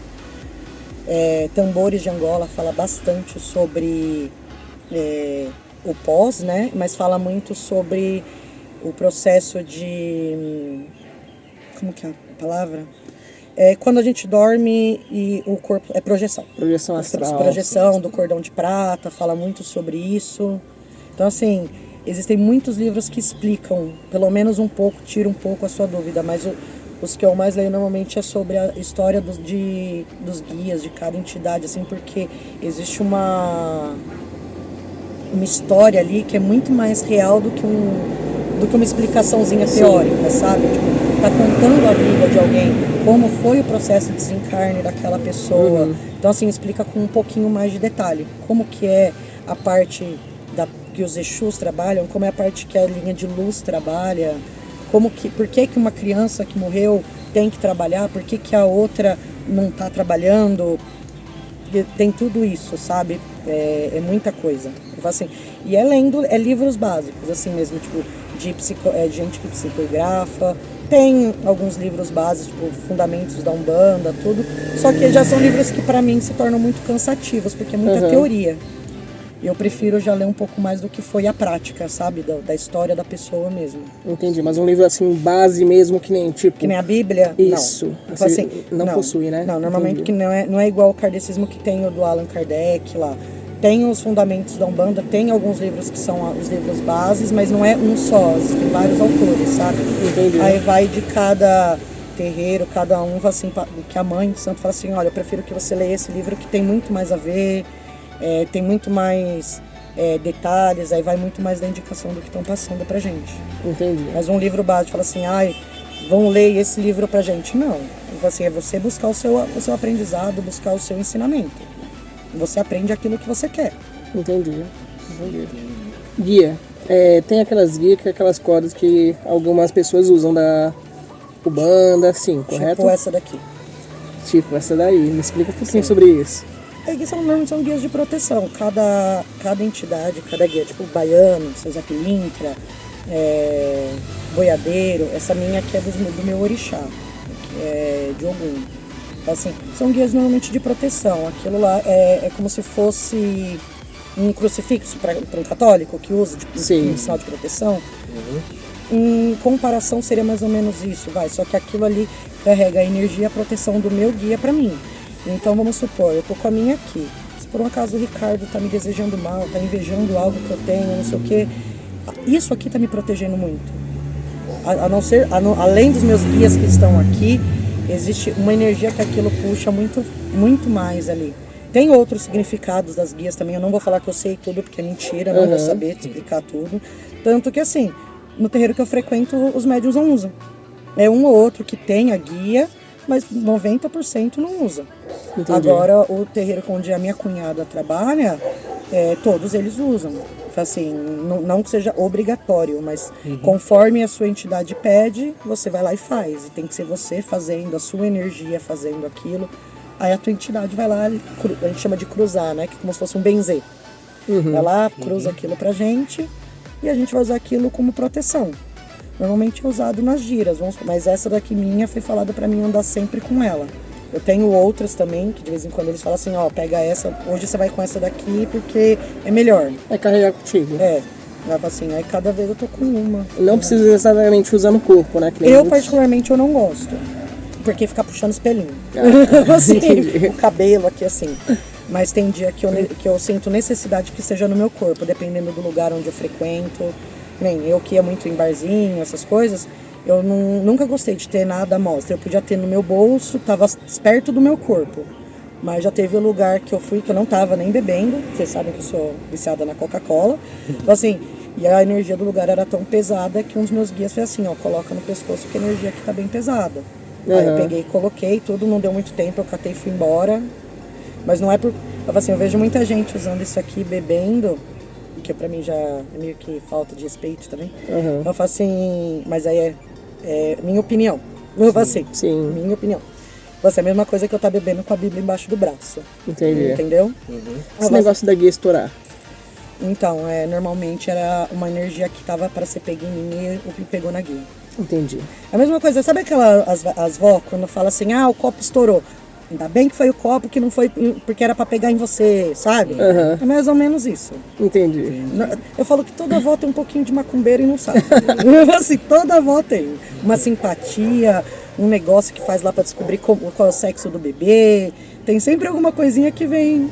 Tambores de Angola fala bastante sobre o pós, né? Mas fala muito sobre o processo de... Como que é a palavra? Quando a gente dorme e o corpo... É projeção. Projeção astral. Projeção do cordão de prata, fala muito sobre isso. Então, assim, existem muitos livros que explicam, pelo menos um pouco, tira um pouco a sua dúvida, mas os que eu mais leio normalmente é sobre a história dos guias de cada entidade, assim, porque existe uma história ali que é muito mais real do que uma explicaçãozinha teórica, sabe? Tipo, tá contando a vida de alguém, como foi o processo de desencarne daquela pessoa. Então, assim, explica com um pouquinho mais de detalhe. Como que é a parte que os Exus trabalham, como é a parte que a linha de luz trabalha, por que uma criança que morreu tem que trabalhar, por que a outra não está trabalhando. Tem tudo isso, sabe? É muita coisa. Eu falo assim, e livros básicos, assim mesmo, tipo, de gente que psicografa. Tem alguns livros básicos, tipo, Fundamentos da Umbanda, tudo. Só que já são livros que pra mim se tornam muito cansativos, porque é muita teoria. E eu prefiro já ler um pouco mais do que foi a prática, sabe? Da história da pessoa mesmo. Entendi, mas um livro assim, base mesmo, que nem tipo... Que nem a Bíblia? Isso. Não. Assim, não possui, né? Não, normalmente que não é igual o kardecismo que tem o do Allan Kardec lá. Tem os Fundamentos da Umbanda, tem alguns livros que são os livros bases, mas não é um só, tem vários autores, sabe? Entendi. Aí vai de cada terreiro, cada um, assim, que a mãe de santo fala assim, olha, eu prefiro que você leia esse livro que tem muito mais a ver, tem muito mais detalhes, aí vai muito mais da indicação do que estão passando pra gente. Entendi. Mas um livro básico fala assim, vão ler esse livro pra gente. Não, assim, é você buscar o seu aprendizado, buscar o seu ensinamento. Você aprende aquilo que você quer. Entendi. Guia. Tem aquelas guias, aquelas cordas que algumas pessoas usam da Umbanda, assim, correto? Tipo essa daqui. Tipo essa daí. Me explica um pouquinho sobre isso. Normalmente são guias de proteção. Cada entidade, cada guia, tipo baiano, César Pilintra, boiadeiro. Essa minha aqui é do meu orixá, que é de Ogum. Assim, são guias normalmente de proteção. Aquilo lá é como se fosse um crucifixo para um católico que usa um sinal de proteção. Em comparação seria mais ou menos isso, só que aquilo ali carrega a energia e a proteção do meu guia para mim. Então vamos supor, eu tô com a minha aqui. Se por um acaso o Ricardo tá me desejando mal, tá invejando algo que eu tenho, não sei o quê, isso aqui tá me protegendo muito. Além dos meus guias que estão aqui, existe uma energia que aquilo puxa muito, muito mais ali. Tem outros significados das guias também, eu não vou falar que eu sei tudo, porque é mentira, não vou saber te explicar tudo. Tanto que assim, no terreiro que eu frequento, os médiuns não usam. É um ou outro que tem a guia, mas 90% não usa. Entendi. Agora, o terreiro onde a minha cunhada trabalha, todos eles usam. Assim, não que seja obrigatório, mas conforme a sua entidade pede, você vai lá e faz. E tem que ser você fazendo, a sua energia fazendo aquilo. Aí a tua entidade vai lá, a gente chama de cruzar, né? Que é como se fosse um benzer. Vai lá, cruza aquilo pra gente e a gente vai usar aquilo como proteção. normalmente é usado nas giras, mas essa daqui minha foi falada pra mim andar sempre com ela. Eu tenho outras também, que de vez em quando eles falam assim, ó, pega essa, hoje você vai com essa daqui porque é melhor. Vai carregar contigo. Assim, aí cada vez eu tô com uma. Não precisa necessariamente usar no corpo, né? Que nem Eu, muitos. particularmente, eu não gosto. Porque fica puxando os pelinhos. Assim, o cabelo aqui, assim. Mas tem dia que eu sinto necessidade que seja no meu corpo, dependendo do lugar onde eu frequento. Nem eu que ia muito em barzinho, essas coisas, eu nunca gostei de ter nada à mostra. Eu podia ter no meu bolso, tava perto do meu corpo. Mas já teve um lugar que eu fui que eu não tava nem bebendo. Vocês sabem que eu sou viciada na Coca-Cola. Então, assim, e a energia do lugar era tão pesada que um dos meus guias foi assim, ó, coloca no pescoço que a energia aqui tá bem pesada. Aí eu peguei, coloquei, tudo, não deu muito tempo, eu catei e fui embora. Mas não é por... Eu vejo muita gente usando isso aqui, bebendo, que pra mim já é meio que falta de respeito também. Eu falo assim, mas aí é minha opinião. Eu falo assim, minha opinião. Vai ser a mesma coisa que eu tá bebendo com a Bíblia embaixo do braço. Entendi. Entendeu? Esse negócio da guia estourar. Então, normalmente era uma energia que tava para ser pegue em mim e o que pegou na guia. Entendi. A mesma coisa, sabe as vó, quando fala assim, o copo estourou. Ainda bem que foi o copo, que não foi porque era para pegar em você, sabe? É mais ou menos isso. Entendi. Eu falo que toda avó tem um pouquinho de macumbeiro e não sabe. Assim, toda avó tem uma simpatia, um negócio que faz lá para descobrir qual é o sexo do bebê. Tem sempre alguma coisinha que vem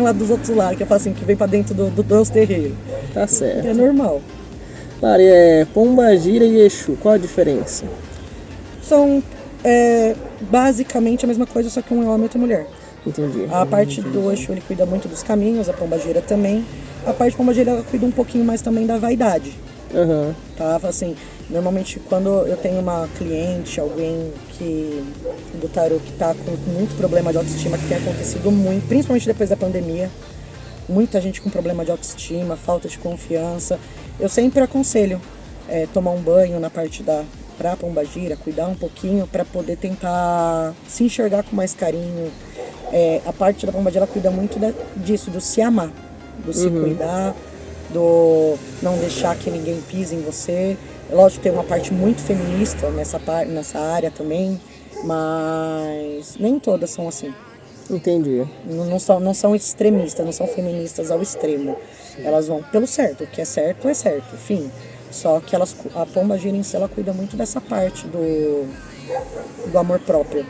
lá dos outros lados, que eu falo assim, que vem para dentro do nosso terreiro. Tá certo. É normal. Lari, Pombagira e Exu, qual a diferença? São basicamente a mesma coisa, só que um é homem e outra mulher. Entendi. A parte do Exu, ele cuida muito dos caminhos, a Pombagira também. A parte Pombagira, ela cuida um pouquinho mais também da vaidade. Tá? Assim, normalmente quando eu tenho uma cliente, alguém do tarô que tá com muito problema de autoestima, que tem acontecido muito, principalmente depois da pandemia, muita gente com problema de autoestima, falta de confiança, eu sempre aconselho tomar um banho na parte pra Pombagira, cuidar um pouquinho para poder tentar se enxergar com mais carinho. A parte da Pombagira cuida muito disso, do se amar, do se cuidar, do não deixar que ninguém pise em você. Lógico, tem uma parte muito feminista nessa área também, mas nem todas são assim. Entendi. Não são extremistas, não são feministas ao extremo. Elas vão pelo certo, o que é certo, enfim. Só que a Pombagira em si, ela cuida muito dessa parte do amor próprio.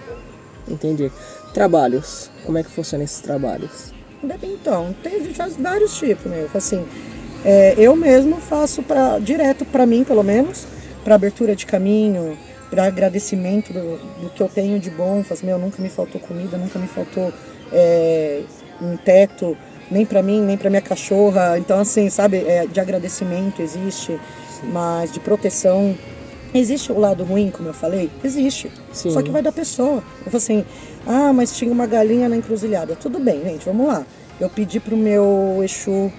Entendi. Trabalhos, como é que funcionam esses trabalhos? Então, faz vários tipos, né? Assim, eu mesmo faço direto para mim, pelo menos, para abertura de caminho, para agradecimento do que eu tenho de bom. Faço, nunca me faltou comida, nunca me faltou um teto, nem para mim, nem para minha cachorra. Então, assim, sabe, de agradecimento existe, mas de proteção. Existe o lado ruim, como eu falei? Existe. Sim. Só que vai da pessoa. Eu falo assim, mas tinha uma galinha na encruzilhada. Tudo bem, gente, vamos lá. Eu pedi pro meu Exu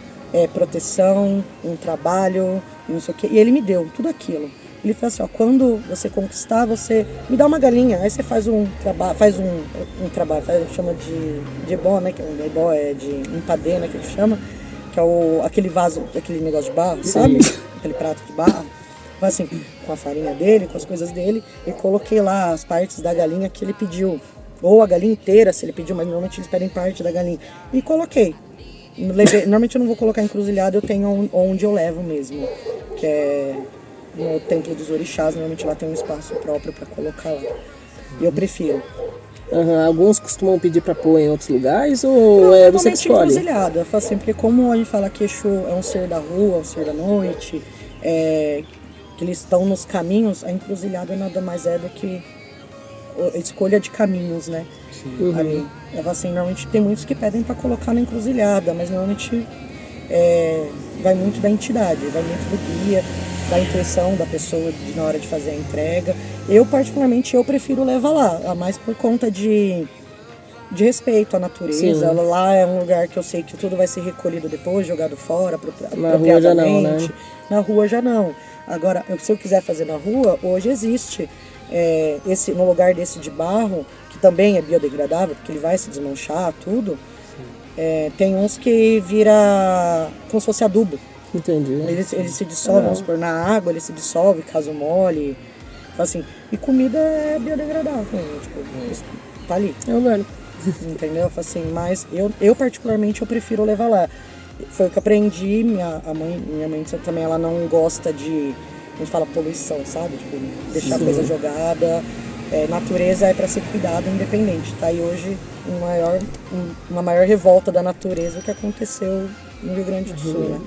proteção, um trabalho, não sei o quê, e ele me deu tudo aquilo. Ele falou assim, quando você conquistar, você me dá uma galinha, aí você faz um trabalho, chama de ebó, né, que é ebó, de empadê, né, que ele chama, que é aquele vaso, aquele negócio de barro, sabe? Aquele prato de barro. Assim, com a farinha dele, com as coisas dele, e coloquei lá as partes da galinha que ele pediu, ou a galinha inteira, se ele pediu, mas normalmente eles pedem parte da galinha, e coloquei. Normalmente eu não vou colocar encruzilhada, eu tenho onde eu levo mesmo, que é no Templo dos Orixás, normalmente lá tem um espaço próprio para colocar lá, e eu prefiro. Alguns costumam pedir para pôr em outros lugares, ou você que escolhe? Encruzilhada, eu falo assim, porque como a gente fala que Exu é um ser da rua, um ser da noite, que eles estão nos caminhos, a encruzilhada nada mais é do que a escolha de caminhos, né? Ali. Assim, normalmente tem muitos que pedem para colocar na encruzilhada, mas normalmente vai muito da entidade, vai muito do guia, da intuição da pessoa na hora de fazer a entrega. Eu, particularmente, prefiro levar lá, mais por conta de respeito à natureza. Sim. Lá é um lugar que eu sei que tudo vai ser recolhido depois, jogado fora, na rua já não, né? Na rua já não. Agora, se eu quiser fazer na rua, hoje existe no lugar desse de barro, que também é biodegradável, porque ele vai se desmanchar, tudo. Tem uns que vira como se fosse adubo. Entendi. Ele se dissolve, vamos supor, na água, ele se dissolve, caso mole. Assim, e comida é biodegradável, né? Tipo, isso tá ali. É orgânico. Entendeu? Assim, mas eu particularmente eu prefiro levar lá. Foi o que eu aprendi, minha mãe também, ela não gosta de, a gente fala poluição, sabe? Tipo, deixar coisa jogada. Natureza é para ser cuidada, independente. Tá aí hoje uma maior revolta da natureza que aconteceu no Rio Grande do Sul, né?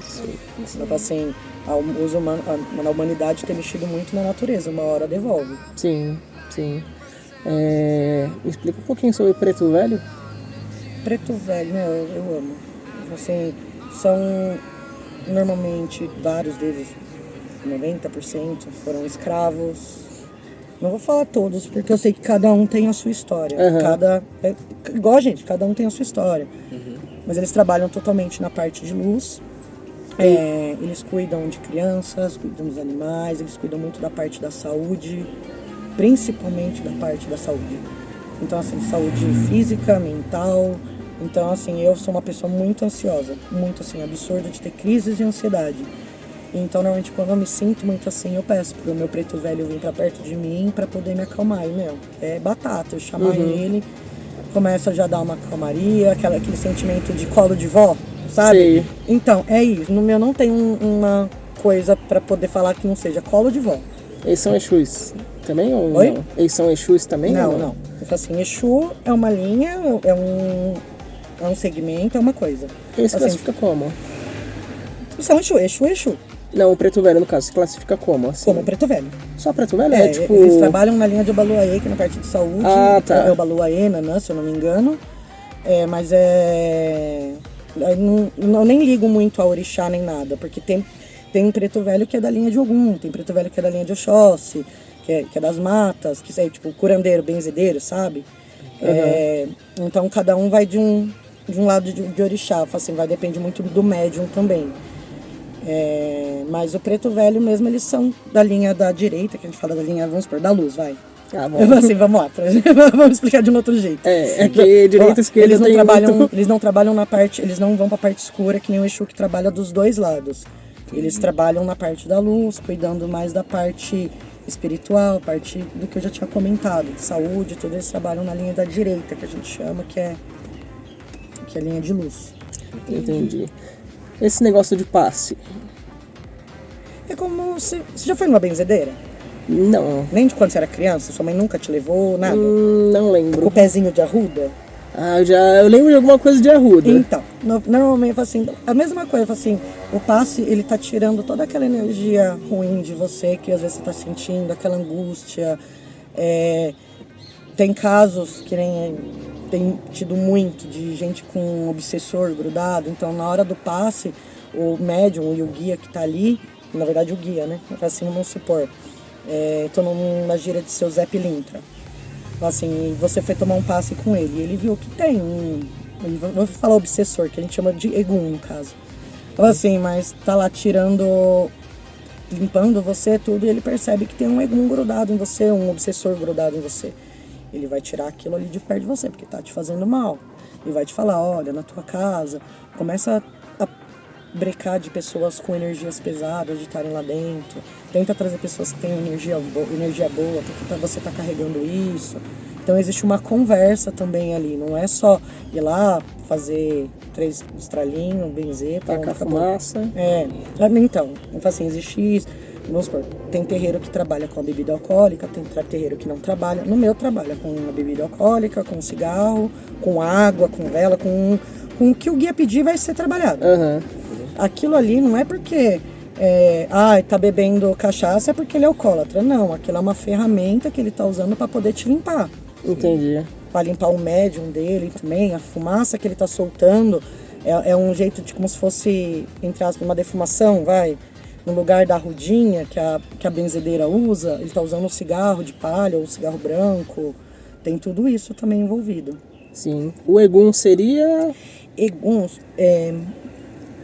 Então, assim, a humanidade tem mexido muito na natureza, uma hora devolve. Sim, sim. Me explica um pouquinho sobre o Preto Velho. Preto Velho, né? Eu amo. Assim, são normalmente vários deles, 90% foram escravos. Não vou falar todos, porque eu sei que cada um tem a sua história. Igual a gente, cada um tem a sua história. Mas eles trabalham totalmente na parte de luz. Eles cuidam de crianças, cuidam dos animais, eles cuidam muito da parte da saúde, principalmente da parte da saúde. Então, assim, saúde física, mental. Então, assim, eu sou uma pessoa muito ansiosa, muito, assim, absurda de ter crises de ansiedade. Então, normalmente, quando eu me sinto muito assim, eu peço pro meu Preto Velho vir pra perto de mim pra poder me acalmar. E, é batata. Eu chamar ele, começa já a dar uma calmaria, aquele sentimento de colo de vó, sabe? Sim. Então, é isso. No meu não tem uma coisa pra poder falar que não seja colo de vó. Eles são Exus também ou Oi? não? Eles são Exus também Não, ou não. Eu falo assim, Exu é uma linha, é um segmento, é uma coisa. Ele se Assim, classifica como? são Exu. Não, o Preto Velho, no caso, se classifica como? Assim? Como Preto Velho. Só Preto Velho? Tipo... Eles trabalham na linha de Obaluayê, que é na parte de saúde. Ah, tá. É Obaluayê, Nanã, se eu não me engano. Mas eu nem ligo muito a orixá nem nada, porque tem Preto Velho que é da linha de Ogum, tem Preto Velho que é da linha de Oxóssi, que é das matas, que é tipo curandeiro, benzedeiro, sabe? Então cada um vai de um lado de orixá, assim, depende muito do médium também. Mas o Preto Velho mesmo, eles são da linha da direita, que a gente fala da linha, vamos supor, da luz, vai. Ah, bom. Assim, vamos lá, vamos explicar de um outro jeito. Que direita e esquerda eles não tem trabalham, muito... eles não trabalham na parte, eles não vão pra parte escura, que nem o Exu que trabalha dos dois lados. Eles trabalham na parte da luz, cuidando mais da parte espiritual, parte do que eu já tinha comentado, de saúde, tudo. Eles trabalham na linha da direita, que a gente chama, que é a linha de luz. Entendi. Esse negócio de passe? É como você já foi numa benzedeira? Não. Nem de quando você era criança? Sua mãe nunca te levou, nada? Não Com lembro. o pezinho de arruda? Eu lembro de alguma coisa de arruda. Então, normalmente, assim, a mesma coisa, assim, o passe, ele tá tirando toda aquela energia ruim de você, que às vezes você tá sentindo, aquela angústia. Tem casos que nem tem tido muito de gente com um obsessor grudado, então na hora do passe, o médium e o guia que tá ali, na verdade o guia, né, assim, vamos supor, tô numa gira de seu Zé Pilintra. Assim, você foi tomar um passe com ele e ele viu que tem vou falar obsessor, que a gente chama de Egum, no caso. Assim, mas tá lá limpando você, tudo, e ele percebe que tem um Egum grudado em você, um obsessor grudado em você. Ele vai tirar aquilo ali de perto de você, porque tá te fazendo mal. E vai te falar, olha, na tua casa, começa a brecar de pessoas com energias pesadas de estarem lá dentro. Tenta trazer pessoas que têm energia boa, porque você tá carregando isso. Então existe uma conversa também ali, não é só ir lá, fazer 3 estralinhos, benzer, Tacar fumaça. Então, assim, existe isso. Vamos supor, tem terreiro que trabalha com a bebida alcoólica, tem terreiro que não trabalha. No meu trabalha com a bebida alcoólica, com cigarro, com água, com vela, com o que o guia pedir vai ser trabalhado. Aquilo ali não é porque tá bebendo cachaça, é porque ele é alcoólatra. Não, aquilo é uma ferramenta que ele tá usando para poder te limpar. Entendi. Para limpar o médium dele também, a fumaça que ele tá soltando é um jeito de como se fosse, entre aspas, uma defumação, vai. No lugar da arrudinha que a benzedeira usa, ele tá usando um cigarro de palha ou um cigarro branco. Tem tudo isso também envolvido. Sim. O Egum seria... Eguns,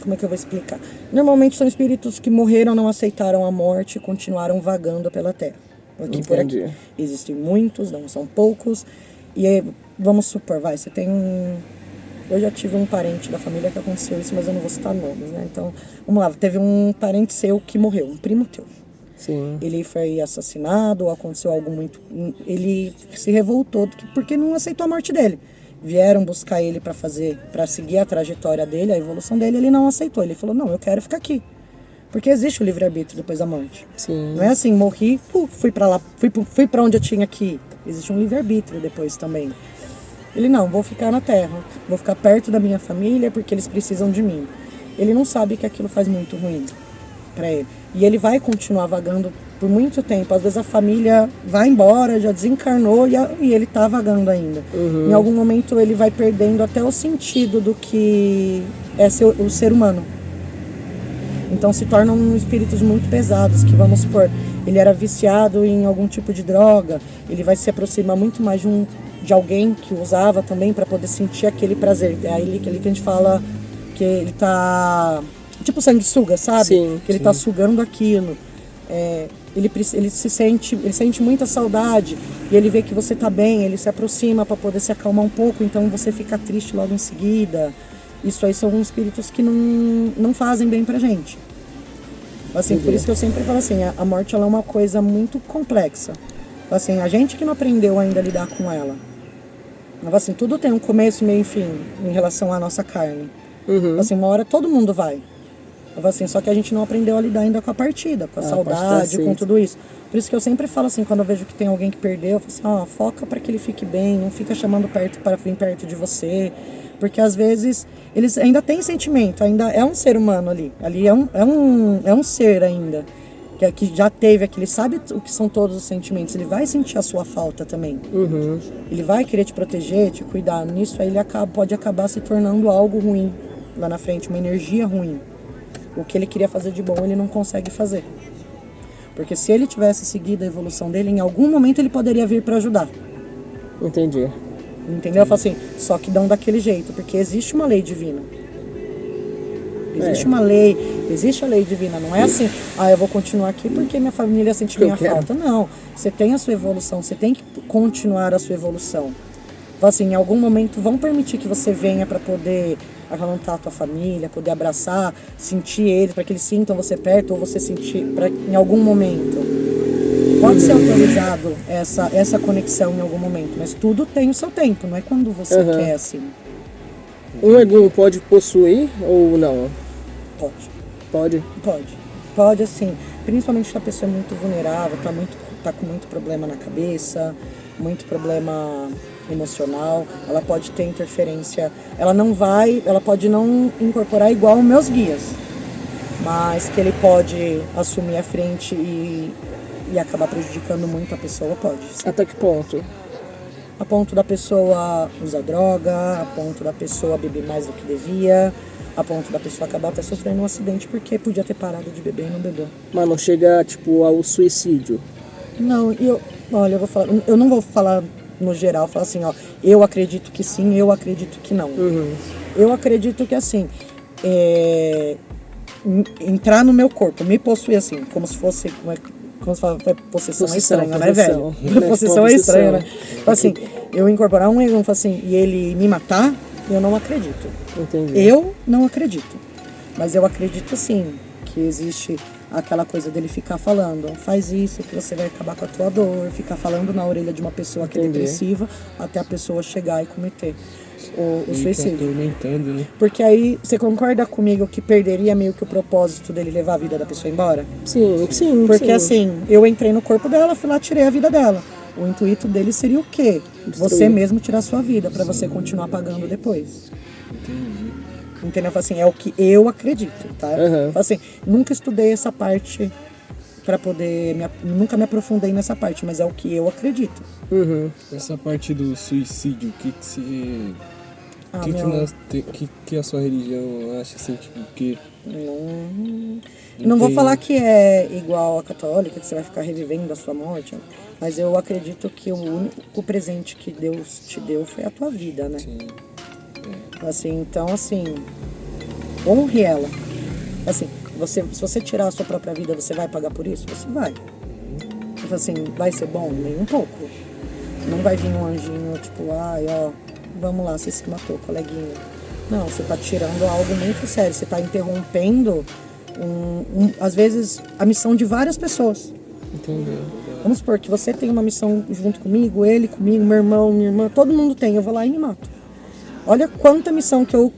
como é que eu vou explicar? Normalmente são espíritos que morreram, não aceitaram a morte e continuaram vagando pela Terra. Por aqui. Existem muitos, não são poucos. E vamos supor, você tem Eu já tive um parente da família que aconteceu isso, mas eu não vou citar nomes, né? Então, vamos lá, teve um parente seu que morreu, um primo teu. Sim. Ele foi assassinado, ou aconteceu algo muito... Ele se revoltou porque não aceitou a morte dele. Vieram buscar ele para seguir a trajetória dele, a evolução dele, ele não aceitou. Ele falou, não, eu quero ficar aqui. Porque existe o livre-arbítrio depois da morte. Sim. Não é assim, morri, fui para lá, fui para onde eu tinha que ir. Existe um livre-arbítrio depois também. Ele, não, vou ficar na terra, vou ficar perto da minha família porque eles precisam de mim. Ele não sabe que aquilo faz muito ruim para ele. E ele vai continuar vagando por muito tempo. Às vezes a família vai embora, já desencarnou e ele tá vagando ainda. Uhum. Em algum momento ele vai perdendo até o sentido do que é o ser humano. Então se tornam espíritos muito pesados, que vamos supor, ele era viciado em algum tipo de droga, ele vai se aproximar muito mais de alguém que usava também para poder sentir aquele prazer. É aí que a gente fala que ele tá tipo sanguessuga, sabe? Sim, que ele tá sugando aquilo. Ele sente muita saudade e ele vê que você tá bem, ele se aproxima para poder se acalmar um pouco, então você fica triste logo em seguida. Isso aí são espíritos que não fazem bem pra gente. Assim, por isso que eu sempre falo assim, a morte ela é uma coisa muito complexa. Assim, a gente que não aprendeu ainda a lidar com ela. Assim, tudo tem um começo, meio e fim em relação à nossa carne. Uhum. Assim, uma hora todo mundo vai. Assim, só que a gente não aprendeu a lidar ainda com a partida, com a saudade, com tudo isso. Por isso que eu sempre falo assim, quando eu vejo que tem alguém que perdeu, eu falo assim, foca para que ele fique bem, não fica chamando para vir perto de você. Porque às vezes eles ainda têm sentimento, ainda é um ser humano ali. Ali é um ser ainda. Que já teve aquele, sabe o que são todos os sentimentos. Ele vai sentir a sua falta também. Uhum. Ele vai querer te proteger, te cuidar. Nisso aí ele pode acabar se tornando algo ruim lá na frente, uma energia ruim. O que ele queria fazer de bom, ele não consegue fazer. Porque se ele tivesse seguido a evolução dele, em algum momento ele poderia vir para ajudar. Entendi. Entendeu? Eu falo assim, só que não daquele jeito, porque existe uma lei divina. Existe uma lei, existe a lei divina. Não é assim, eu vou continuar aqui porque minha família sente minha falta. Não, você tem a sua evolução, você tem que continuar a sua evolução. Então, assim, em algum momento vão permitir que você venha para poder acalmantar a tua família, poder abraçar, sentir eles, para que eles sintam você perto, ou você sentir em algum momento. Pode ser autorizado essa conexão em algum momento, mas tudo tem o seu tempo, não é quando você quer, assim. Um egum pode possuir ou não? Pode. Pode, assim, principalmente se a pessoa é muito vulnerável, tá com muito problema na cabeça, muito problema emocional, ela pode ter interferência, ela pode não incorporar igual os meus guias, mas que ele pode assumir a frente e acabar prejudicando muito a pessoa, pode. Sim. Até que ponto? A ponto da pessoa usar droga, a ponto da pessoa beber mais do que devia, a ponto da pessoa acabar até sofrendo um acidente porque podia ter parado de beber e não bebeu. Mas não chega, tipo, ao suicídio? Não, eu não vou falar no geral, falar assim, eu acredito que sim, eu acredito que não. Uhum. Eu acredito que assim, entrar no meu corpo, me possuir assim, como se fosse, como se fala, possessão é estranha, né, velho? Possessão é estranha, né? Assim, eu incorporar um erro, assim, e ele me matar, eu não acredito. Entendi. Eu não acredito. Mas eu acredito sim que existe aquela coisa dele ficar falando, faz isso que você vai acabar com a tua dor, ficar falando na orelha de uma pessoa que é depressiva, até a pessoa chegar e cometer o suicídio. Atormentando, né? Porque aí, você concorda comigo que perderia meio que o propósito dele levar a vida da pessoa embora? Sim. Porque assim, eu entrei no corpo dela, fui lá, tirei a vida dela. O intuito dele seria o quê? Você mesmo tirar a sua vida, pra você continuar pagando depois. Entendi. Entendeu? Assim, é o que eu acredito, tá? Uhum. Assim, nunca estudei essa parte pra poder... nunca me aprofundei nessa parte, mas é o que eu acredito. Uhum. Essa parte do suicídio, o que você... que a sua religião acha, assim, tipo, que... Não vou falar que é igual a católica, que você vai ficar revivendo a sua morte, mas eu acredito que o único presente que Deus te deu foi a tua vida, né? Sim. Assim, então, assim, honre ela. Assim, se você tirar a sua própria vida, você vai pagar por isso? Você vai. Assim, vai ser bom? Nem um pouco. Não vai vir um anjinho, tipo, vamos lá, você se matou, coleguinha. Não, você tá tirando algo muito sério, você tá interrompendo, às vezes, a missão de várias pessoas. Entendi. Vamos supor que você tem uma missão junto comigo, ele comigo, meu irmão, minha irmã, todo mundo tem, eu vou lá e me mato. Olha quanta missão que eu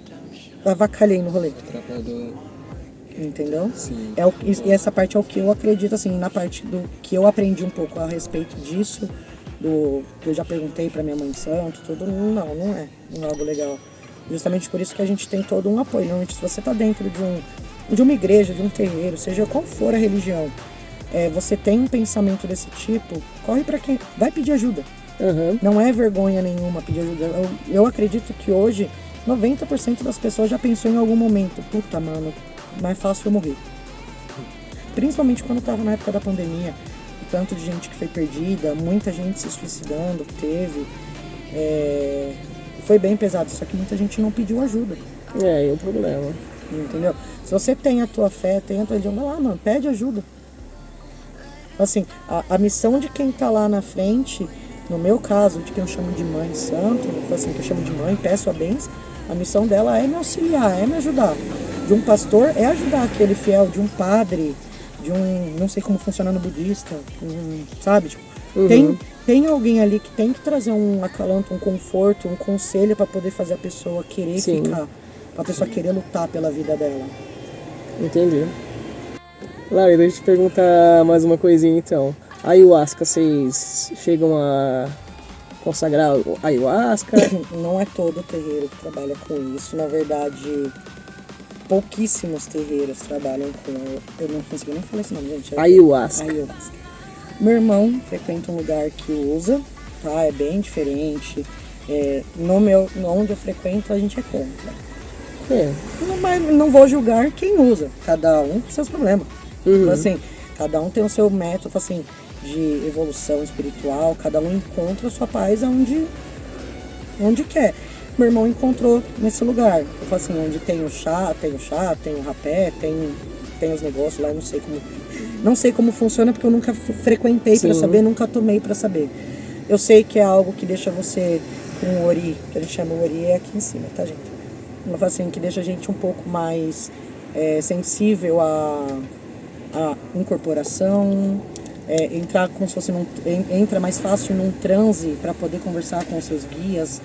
avacalhei no rolê. Atrapalhou. Entendeu? Sim. E essa parte é o que eu acredito, assim, na parte do que eu aprendi um pouco a respeito disso, do que eu já perguntei pra minha mãe de santo, tudo, não é algo legal. Justamente por isso que a gente tem todo um apoio. Normalmente, se você tá dentro de uma igreja, de um terreiro, seja qual for a religião, você tem um pensamento desse tipo, corre pra quem vai pedir ajuda. Uhum. Não é vergonha nenhuma pedir ajuda. Eu acredito que hoje 90% das pessoas já pensou em algum momento, puta, mano, mais fácil eu morrer. Principalmente quando tava na época da pandemia, o tanto de gente que foi perdida, muita gente se suicidando, teve. Foi bem pesado, só que muita gente não pediu ajuda. É o problema. Entendeu? Se você tem a tua fé, tem a tua religião, vai lá, mano, pede ajuda. Assim, a missão de quem tá lá na frente, no meu caso, de quem eu chamo de mãe santo, assim, que eu chamo de mãe, peço a bênção, a missão dela é me auxiliar, é me ajudar. De um pastor é ajudar aquele fiel, de um padre, de um, não sei como funciona no budista, sabe? Tipo, tem alguém ali que tem que trazer um acalanto, um conforto, um conselho para poder fazer a pessoa querer ficar, para a pessoa querer lutar pela vida dela. Entendi. Lari, deixa eu te perguntar mais uma coisinha então. A ayahuasca, vocês chegam a consagrar a ayahuasca? Não é todo terreiro que trabalha com isso. Na verdade, pouquíssimos terreiros trabalham com... Eu não consigo nem falar esse nome, gente. Ayahuasca. Meu irmão frequenta um lugar que usa, tá? É bem diferente. Onde eu frequento, a gente é contra. Não vou julgar quem usa. Cada um com seus problemas. Então, assim, cada um tem o seu método, assim, de evolução espiritual. Cada um encontra a sua paz onde quer. Meu irmão encontrou nesse lugar. Eu falo assim, onde tem o chá, tem o rapé, tem os negócios lá, eu não sei como funciona, porque eu nunca frequentei para saber, nunca tomei para saber. Eu sei que é algo que deixa você com o ori, que a gente chama o ori, é aqui em cima, tá, gente? Eu falo assim, que deixa a gente um pouco mais sensível à incorporação, entrar como se fosse entra mais fácil num transe para poder conversar com os seus guias.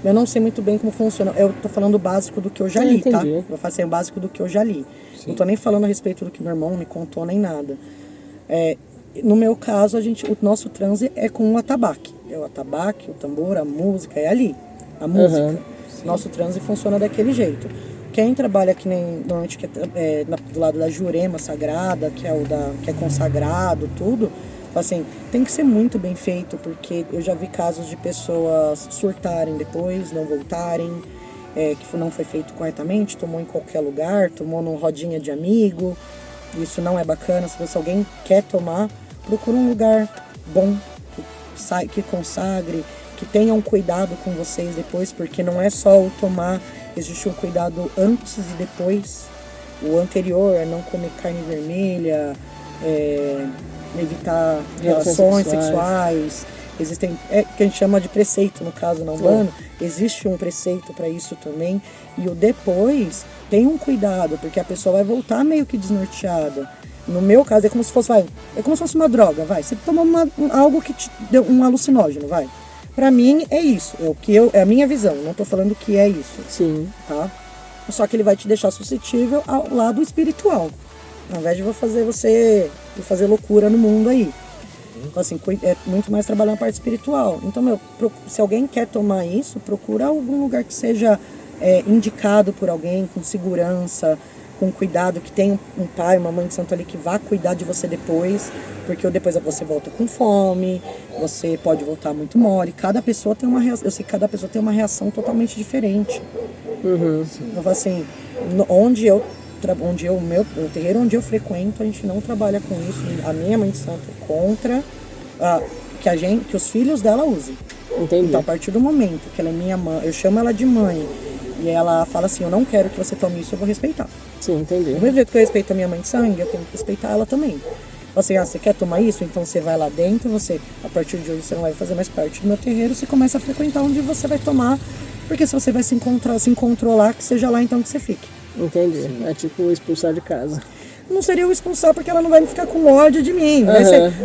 Eu não sei muito bem como funciona. Eu tô falando o básico do que eu já li, tá? Eu vou fazer o básico do que eu já li. Sim. Não tô nem falando a respeito do que meu irmão me contou, nem nada. No meu caso, o nosso transe é com o atabaque. É o atabaque, o tambor, a música, é ali. A música. Nosso transe funciona daquele jeito. Quem trabalha que nem normalmente do lado da Jurema Sagrada, que é consagrado, tudo, assim, tem que ser muito bem feito, porque eu já vi casos de pessoas surtarem depois, não voltarem, que não foi feito corretamente, tomou em qualquer lugar, tomou numa rodinha de amigo. Isso não é bacana. Se alguém quer tomar, procura um lugar bom, que consagre, que tenha um cuidado com vocês depois, porque não é só o tomar, existe um cuidado antes e depois. O anterior é não comer carne vermelha, evitar relações sexuais. Existem, que a gente chama de preceito, no caso na Umbanda, existe um preceito para isso também. E o depois tem um cuidado, porque a pessoa vai voltar meio que desnorteada. No meu caso é como se fosse uma droga, você tomou algo que te deu um alucinógeno, Pra mim é isso, é a minha visão, não tô falando que é isso. Sim. Tá? Só que ele vai te deixar suscetível ao lado espiritual. Ao invés de você fazer loucura no mundo aí. Então, assim, é muito mais trabalhar na parte espiritual. Então, se alguém quer tomar isso, procura algum lugar que seja indicado por alguém, com segurança, com cuidado, que tenha um pai, uma mãe de santo ali que vá cuidar de você depois, porque depois você volta com fome, você pode voltar muito mole. Cada pessoa tem uma reação, eu sei que cada pessoa tem uma reação totalmente diferente. Eu falo assim, o terreiro onde eu frequento, a gente não trabalha com isso. A minha mãe de santo é contra que os filhos dela usem. Entendi. Então, a partir do momento que ela é minha mãe, eu chamo ela de mãe, e ela fala assim, eu não quero que você tome isso, eu vou respeitar. Sim, entendi. Do mesmo jeito que eu respeito a minha mãe de sangue, eu tenho que respeitar ela também. Assim, você quer tomar isso? Então você vai lá dentro, a partir de hoje você não vai fazer mais parte do meu terreiro, você começa a frequentar onde você vai tomar, porque se você vai se encontrar lá, que seja lá então que você fique. Entendi. É tipo expulsar de casa. Não seria o expulsar, porque ela não vai ficar com ódio de mim.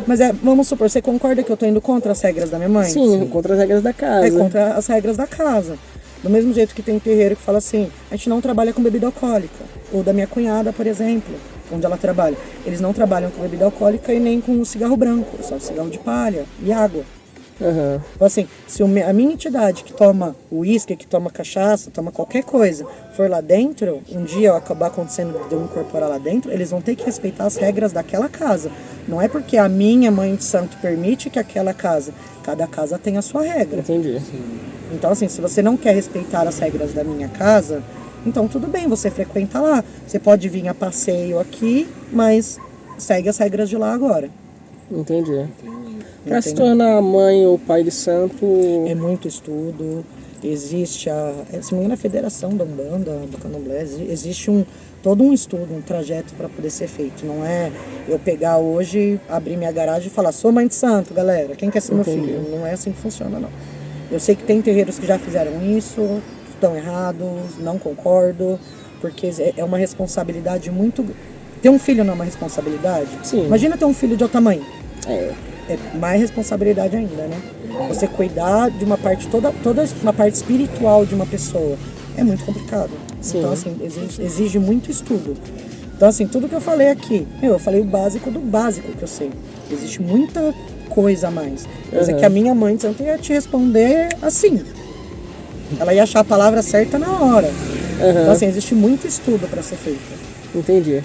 Mas vamos supor, você concorda que eu tô indo contra as regras da minha mãe? Sim, contra as regras da casa. É contra as regras da casa. Do mesmo jeito que tem terreiro que fala assim, a gente não trabalha com bebida alcoólica. Ou da minha cunhada, por exemplo, onde ela trabalha. Eles não trabalham com bebida alcoólica e nem com cigarro branco, só cigarro de palha e água. Então assim, se a minha entidade que toma uísque, que toma cachaça, toma qualquer coisa, for lá dentro, um dia acabar acontecendo de eu incorporar lá dentro, eles vão ter que respeitar as regras daquela casa. Não é porque a minha mãe de santo permite que aquela casa, cada casa tem a sua regra. Entendi. Então assim, se você não quer respeitar as regras da minha casa, então tudo bem, você frequenta lá. Você pode vir a passeio aqui, mas segue as regras de lá agora. Entendi. Para se tornar mãe ou pai de santo... É muito estudo, existe se não me engano, a Federação da Umbanda, do Candomblé, existe todo um estudo, um trajeto para poder ser feito. Não é eu pegar hoje, abrir minha garagem e falar, sou mãe de santo, galera, quem quer ser meu filho? Não é assim que funciona, não. Eu sei que tem terreiros que já fizeram isso, estão errados, não concordo, porque é uma responsabilidade muito... Ter um filho não é uma responsabilidade? Sim. Imagina ter um filho de outro tamanho. É mais responsabilidade ainda, né? Você cuidar de uma parte, toda uma parte espiritual de uma pessoa é muito complicado. Sim. Então, assim, exige muito estudo. Então, assim, tudo que eu falei aqui, eu falei o básico do básico que eu sei. Existe muita coisa a mais. Mas é que a minha mãe de santo ia te responder assim. Ela ia achar a palavra certa na hora. Então, assim, existe muito estudo para ser feito. Entendi.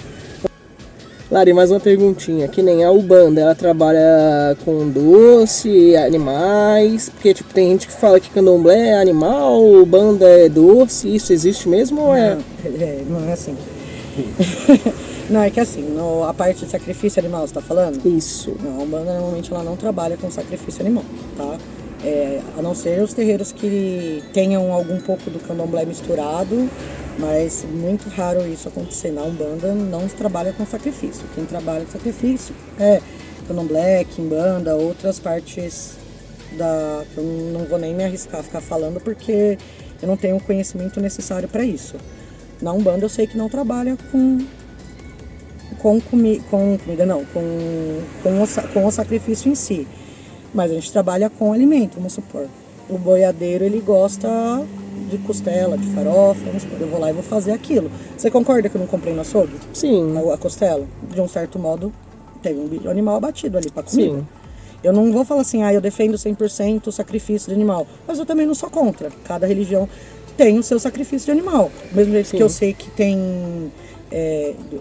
Lari, mais uma perguntinha, que nem a Umbanda, ela trabalha com doce, animais, porque tipo, tem gente que fala que candomblé é animal, Umbanda é doce, isso existe mesmo ou é? Não é assim. Não, é que assim, a parte de sacrifício animal, você tá falando? Isso. Não, a Umbanda normalmente ela não trabalha com sacrifício animal, tá? A não ser os terreiros que tenham algum pouco do candomblé misturado, mas muito raro isso acontecer. Na Umbanda não se trabalha com sacrifício. Quem trabalha com sacrifício é candomblé, quimbanda, outras partes que eu não vou nem me arriscar a ficar falando porque eu não tenho o conhecimento necessário para isso. Na Umbanda eu sei que não trabalha com o sacrifício em si, mas a gente trabalha com alimento, vamos supor. O boiadeiro, ele gosta de costela, de farofa, vamos supor, eu vou lá e vou fazer aquilo. Você concorda que eu não comprei no açougue? Sim. A costela? De um certo modo, teve um animal abatido ali para comida. Sim. Eu não vou falar assim, eu defendo 100% o sacrifício de animal, mas eu também não sou contra. Cada religião tem o seu sacrifício de animal. Do mesmo jeito que eu sei que tem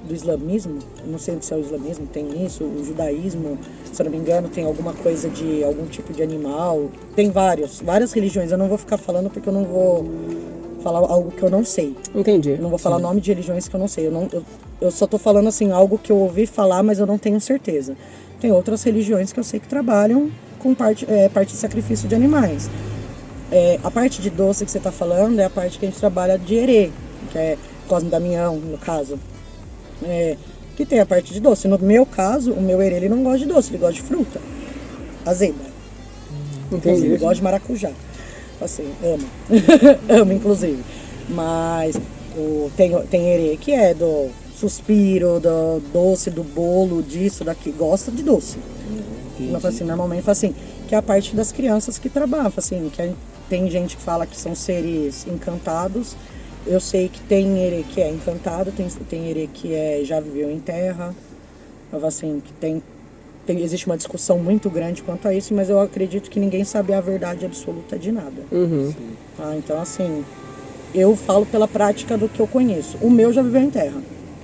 do islamismo, não sei se é o islamismo, tem isso, o judaísmo, se eu não me engano, tem alguma coisa de algum tipo de animal. Tem várias religiões. Eu não vou ficar falando porque eu não vou falar algo que eu não sei. Entendi. Eu não vou falar nome de religiões que eu não sei. Eu só tô falando assim, algo que eu ouvi falar, mas eu não tenho certeza. Tem outras religiões que eu sei que trabalham com parte de sacrifício de animais. A parte de doce que você está falando é a parte que a gente trabalha de herê, que é Cosme Damião, no caso. Que tem a parte de doce. No meu caso, o meu herê ele não gosta de doce, ele gosta de fruta azeda. Entendi. Ele gosta de maracujá. Assim, ama. Ama, inclusive. Mas tem herê que é do suspiro, do doce, do bolo, disso, daqui. Gosta de doce. Não, assim, normalmente fala assim, que é a parte das crianças que trabalham, assim, que tem gente que fala que são seres encantados. Eu sei que tem herê que é encantado, tem herê que já viveu em terra. Assim, que existe uma discussão muito grande quanto a isso, mas eu acredito que ninguém sabe a verdade absoluta de nada. Então, assim, eu falo pela prática do que eu conheço. O meu já viveu em terra,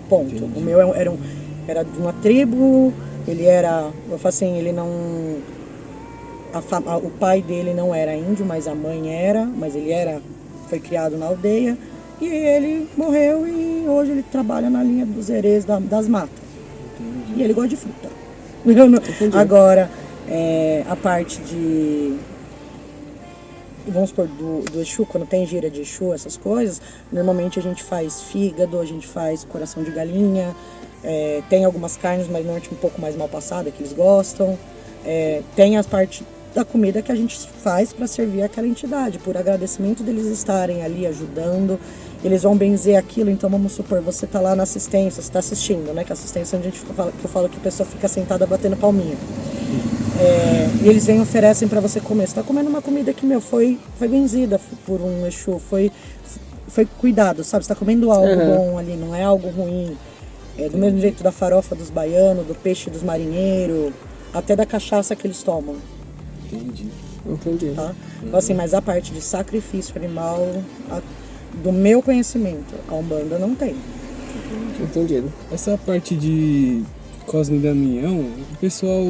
ponto. Entendi. O meu era de uma tribo, ele não... o pai dele não era índio, mas a mãe era, mas foi criado na aldeia. E ele morreu e hoje ele trabalha na linha dos herês das matas. Entendi. E ele gosta de fruta. Agora, a parte de... Vamos supor, do Exu, quando tem gira de Exu, essas coisas, normalmente a gente faz fígado, a gente faz coração de galinha, Tem algumas carnes, mas normalmente um pouco mais mal passada, que eles gostam. Tem as partes da comida que a gente faz para servir aquela entidade, por agradecimento deles estarem ali ajudando. Eles vão benzer aquilo, então vamos supor, você está lá na assistência, você está assistindo, né? Que a assistência é onde eu falo que a pessoa fica sentada batendo palminha. E eles vêm e oferecem para você comer. Você está comendo uma comida que, foi benzida por um Exu, foi cuidado, sabe? Você está comendo algo bom ali, não é algo ruim. Do mesmo jeito da farofa dos baianos, do peixe dos marinheiros, até da cachaça que eles tomam. Entendi. Tá? Então, assim, mas a parte de sacrifício animal, do meu conhecimento, a Umbanda não tem. Entendido. Essa parte de Cosme e Damião, o pessoal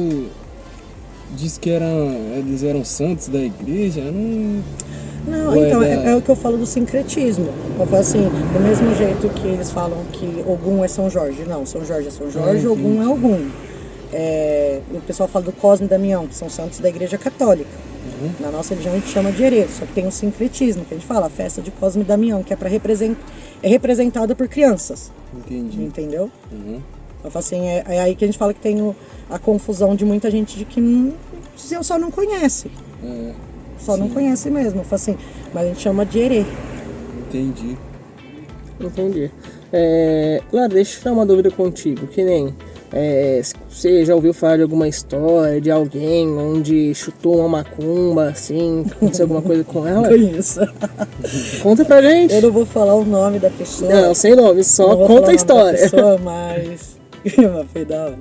diz que eles eram santos da igreja, Não, então, é o que eu falo do sincretismo. Eu falo assim, do mesmo jeito que eles falam que Ogum é São Jorge. Não, São Jorge é São Jorge, Ogum é Ogum. O pessoal fala do Cosme e Damião, que são santos da igreja católica. Na nossa religião a gente chama de herê, só que tem o sincretismo, que a gente fala, a festa de Cosme e Damião, que é representada por crianças. Entendi. Entendeu? Eu falo assim, é aí que a gente fala que tem a confusão de muita gente de que só não conhece. Só não conhece mesmo. Eu falo assim, mas a gente chama de herê. Entendi. Lara, deixa eu tirar uma dúvida contigo, que nem... você já ouviu falar de alguma história de alguém onde chutou uma macumba, assim, aconteceu alguma coisa com ela? Conheço. Conta pra gente. Eu não vou falar o nome da pessoa. Não, sem nome, só conta a história. Pessoa, mas foi da hora.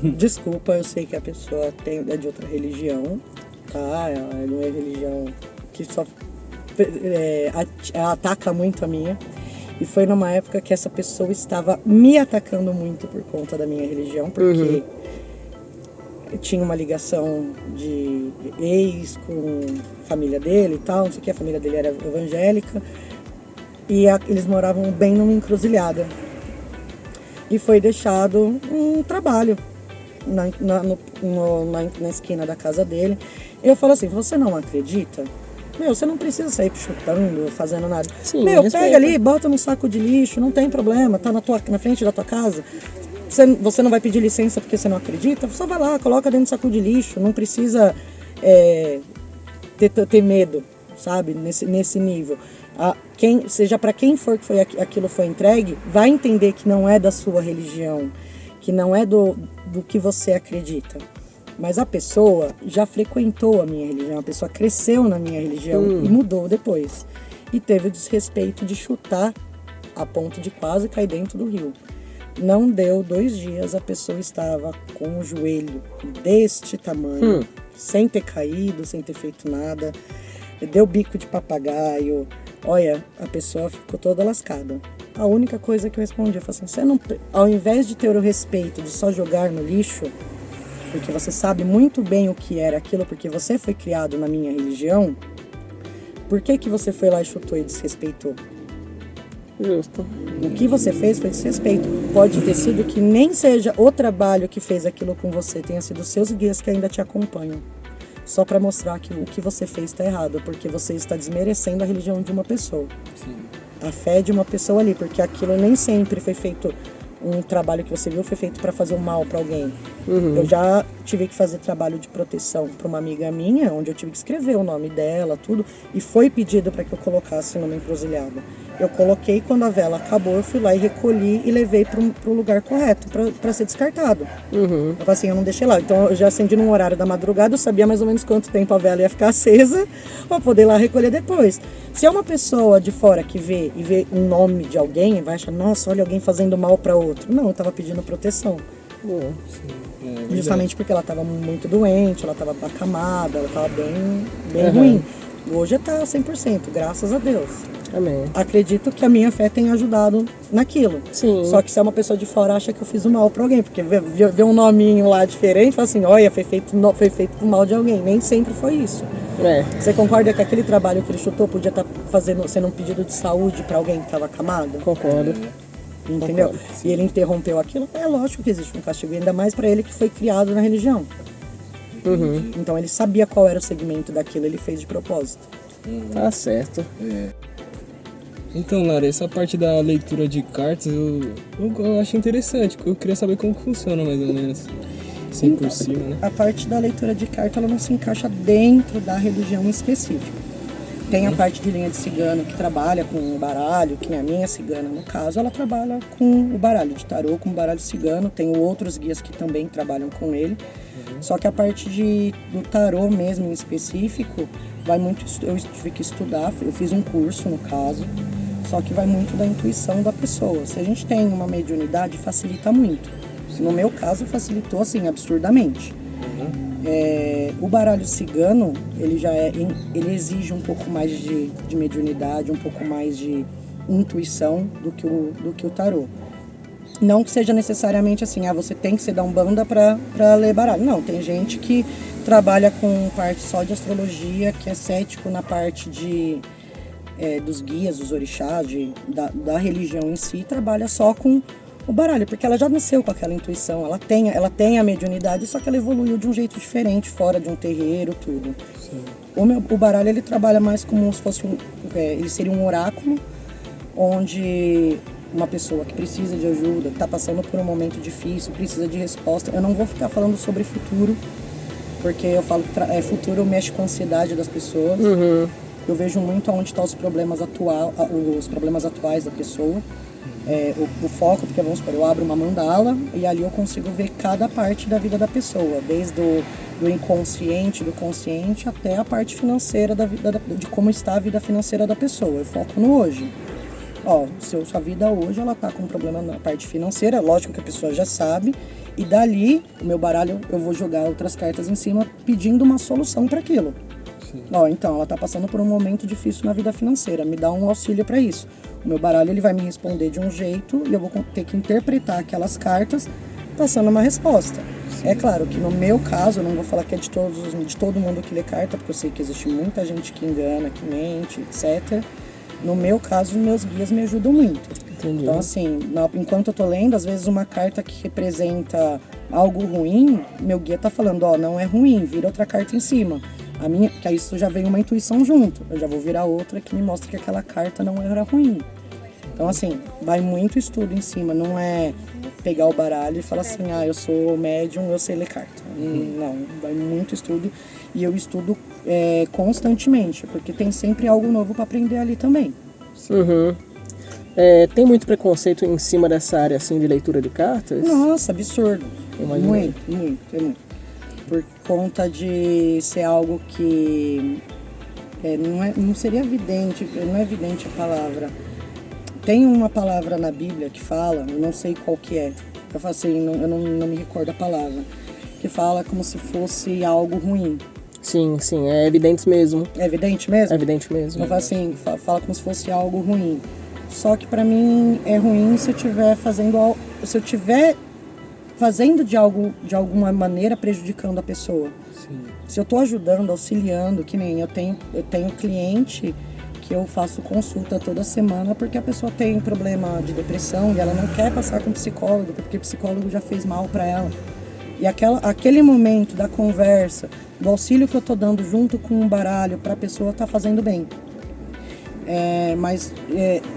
Desculpa, eu sei que a pessoa é de outra religião, tá? É de uma religião que só ataca muito a minha. E foi numa época que essa pessoa estava me atacando muito por conta da minha religião, porque tinha uma ligação de ex com a família dele e tal, não sei o que, a família dele era evangélica, e eles moravam bem numa encruzilhada. E foi deixado um trabalho na esquina da casa dele. E eu falo assim, você não acredita? Você não precisa sair chutando, fazendo nada. Sim, pega ali, bota no saco de lixo, não tem problema, tá na frente da tua casa. Você não vai pedir licença porque você não acredita? Só vai lá, coloca dentro do saco de lixo, não precisa ter medo, sabe? Nesse nível. Seja para quem for que aquilo foi entregue, vai entender que não é da sua religião, que não é do que você acredita. Mas a pessoa já frequentou a minha religião, a pessoa cresceu na minha religião e mudou depois. E teve o desrespeito de chutar a ponto de quase cair dentro do rio. Não deu 2 dias, a pessoa estava com o joelho deste tamanho, sem ter caído, sem ter feito nada. Deu bico de papagaio. Olha, a pessoa ficou toda lascada. A única coisa que eu respondi, eu falei assim, você não, ao invés de ter o respeito de só jogar no lixo, porque você sabe muito bem o que era aquilo, porque você foi criado na minha religião, por que você foi lá e chutou e desrespeitou? Justo. O que você fez foi desrespeito. Pode ter sido que nem seja o trabalho que fez aquilo com você, tenha sido os seus guias que ainda te acompanham. Só para mostrar que o que você fez está errado, porque você está desmerecendo a religião de uma pessoa. Sim. A fé de uma pessoa ali, porque aquilo nem sempre foi feito... Um trabalho que você viu foi feito para fazer o mal para alguém. Eu já tive que fazer trabalho de proteção para uma amiga minha, onde eu tive que escrever o nome dela, tudo, e foi pedido para que eu colocasse numa encruzilhada. Eu coloquei, quando a vela acabou, eu fui lá e recolhi e levei para o lugar correto, para ser descartado. Eu falei assim, eu não deixei lá. Então eu já acendi num horário da madrugada, eu sabia mais ou menos quanto tempo a vela ia ficar acesa, para poder ir lá recolher depois. Se é uma pessoa de fora que vê e vê o nome de alguém, vai achar, nossa, olha alguém fazendo mal para outro. Não, eu estava pedindo proteção. Justamente porque ela estava muito doente, ela estava acamada, ela estava bem ruim. Hoje está 100%, graças a Deus. Amém. Acredito que a minha fé tenha ajudado naquilo. Sim. Só que se é uma pessoa de fora acha que eu fiz o mal pra alguém, porque vê um nominho lá diferente, fala assim, olha, foi feito pro mal de alguém. Nem sempre foi isso. Você concorda que aquele trabalho que ele chutou podia estar sendo um pedido de saúde pra alguém que estava acamado? Concordo. Entendeu? E ele interrompeu aquilo, é lógico que existe um castigo, ainda mais pra ele que foi criado na religião. Então ele sabia qual era o segmento daquilo, ele fez de propósito. Tá certo. Então, Lara, essa parte da leitura de cartas eu acho interessante, porque eu queria saber como funciona mais ou menos, assim por cima, né? A parte da leitura de carta, ela não se encaixa dentro da religião específica. Tem a parte de linha de cigano que trabalha com o baralho, que a minha cigana, no caso, ela trabalha com o baralho de tarô, com o baralho cigano. Tenho outros guias que também trabalham com ele. Só que a parte do tarô mesmo em específico, vai muito, eu tive que estudar, eu fiz um curso no caso, só que vai muito da intuição da pessoa. Se a gente tem uma mediunidade, facilita muito. No meu caso, facilitou assim, absurdamente. O baralho cigano, ele exige um pouco mais de mediunidade, um pouco mais de intuição do que o tarô. Não que seja necessariamente assim, você tem que ser da Umbanda para ler baralho. Não, tem gente que trabalha com parte só de astrologia, que é cético na parte dos guias, dos orixás, da religião em si, e trabalha só com o baralho, porque ela já nasceu com aquela intuição, ela tem a mediunidade, só que ela evoluiu de um jeito diferente, fora de um terreiro, tudo. O baralho, ele trabalha mais como se fosse ele seria um oráculo, onde uma pessoa que precisa de ajuda, que está passando por um momento difícil, precisa de resposta. Eu não vou ficar falando sobre futuro, porque eu falo que futuro mexe com a ansiedade das pessoas. Eu vejo muito onde estão os problemas atuais da pessoa. O foco, porque vamos supor, eu abro uma mandala e ali eu consigo ver cada parte da vida da pessoa, desde do inconsciente, do consciente, até a parte financeira de como está a vida financeira da pessoa. Eu foco no hoje. Sua vida hoje, ela tá com um problema na parte financeira, lógico que a pessoa já sabe, e dali, o meu baralho, eu vou jogar outras cartas em cima pedindo uma solução para aquilo. Então, ela tá passando por um momento difícil na vida financeira, me dá um auxílio para isso. O meu baralho, ele vai me responder de um jeito e eu vou ter que interpretar aquelas cartas passando uma resposta. É claro que no meu caso, eu não vou falar que é de todo mundo que lê carta, porque eu sei que existe muita gente que engana, que mente, etc. No meu caso, meus guias me ajudam muito. Entendi. Então, assim, enquanto eu tô lendo, às vezes uma carta que representa algo ruim, meu guia tá falando, não é ruim, vira outra carta em cima. Que aí isso já vem uma intuição junto. Eu já vou virar outra que me mostra que aquela carta não era ruim. Então, assim, vai muito estudo em cima. Não é pegar o baralho e falar assim, eu sou médium, eu sei ler carta. Não, vai muito estudo. E eu estudo constantemente, porque tem sempre algo novo para aprender ali também. Tem muito preconceito em cima dessa área assim de leitura de cartas? Nossa, absurdo. Imagina. Muito. Por conta de ser algo que não seria evidente, não é evidente a palavra. Tem uma palavra na Bíblia que fala, eu não sei qual que é, eu falo assim, eu não me recordo a palavra, que fala como se fosse algo ruim. Sim, é evidente mesmo. É evidente mesmo? É evidente mesmo. Eu falo assim, fala como se fosse algo ruim. Só que pra mim é ruim se eu estiver fazendo de alguma maneira prejudicando a pessoa. Sim. Se eu tô ajudando, auxiliando, que nem eu tenho cliente que eu faço consulta toda semana porque a pessoa tem problema de depressão e ela não quer passar com psicólogo porque o psicólogo já fez mal para ela. E aquele momento da conversa, do auxílio que eu tô dando junto com o baralho para a pessoa tá fazendo bem. Mas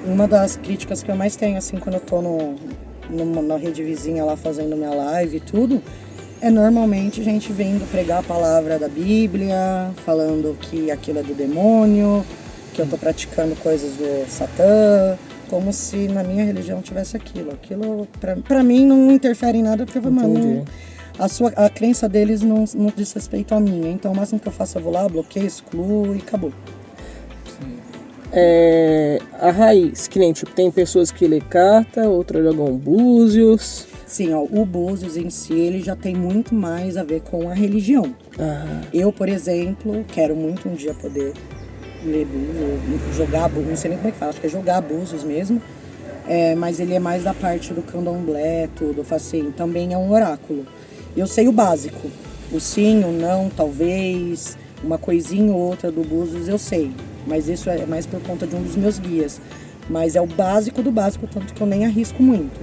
uma das críticas que eu mais tenho assim quando eu tô na rede vizinha lá fazendo minha live e tudo, é normalmente gente vindo pregar a palavra da Bíblia, falando que aquilo é do demônio, que eu tô praticando coisas do Satã, como se na minha religião tivesse aquilo. Aquilo, pra mim, não interfere em nada, porque, mano, a crença deles não diz respeito à minha. Então, o máximo que eu faço, eu vou lá, bloqueio, excluo e acabou. A raiz, que nem, tipo, tem pessoas que lê carta, outras jogam búzios. Sim, o Búzios em si, ele já tem muito mais a ver com a religião. Eu, por exemplo, quero muito um dia poder ler Búzios, jogar Búzios, não sei nem como é que fala, acho que é jogar Búzios mesmo. Mas ele é mais da parte do candomblé, tudo, assim, também é um oráculo. Eu sei o básico, o sim, o não, talvez, uma coisinha ou outra do Búzios eu sei. Mas isso é mais por conta de um dos meus guias. Mas é o básico do básico, tanto que eu nem arrisco muito.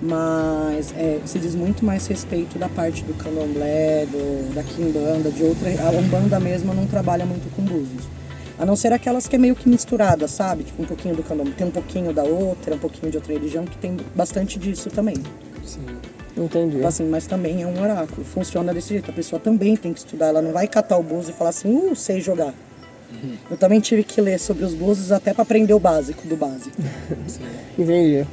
Mas se diz muito mais respeito da parte do candomblé, da quimbanda, de outra. A Umbanda mesmo não trabalha muito com búzios. A não ser aquelas que é meio que misturada, sabe? Tipo, um pouquinho do candomblé, tem um pouquinho da outra, um pouquinho de outra religião, que tem bastante disso também. Sim. Entendi. Então, assim, mas também é um oráculo. Funciona desse jeito. A pessoa também tem que estudar. Ela não vai catar o búzio e falar assim, sei jogar. Eu também tive que ler sobre os búzios até para aprender o básico do básico. Entendi.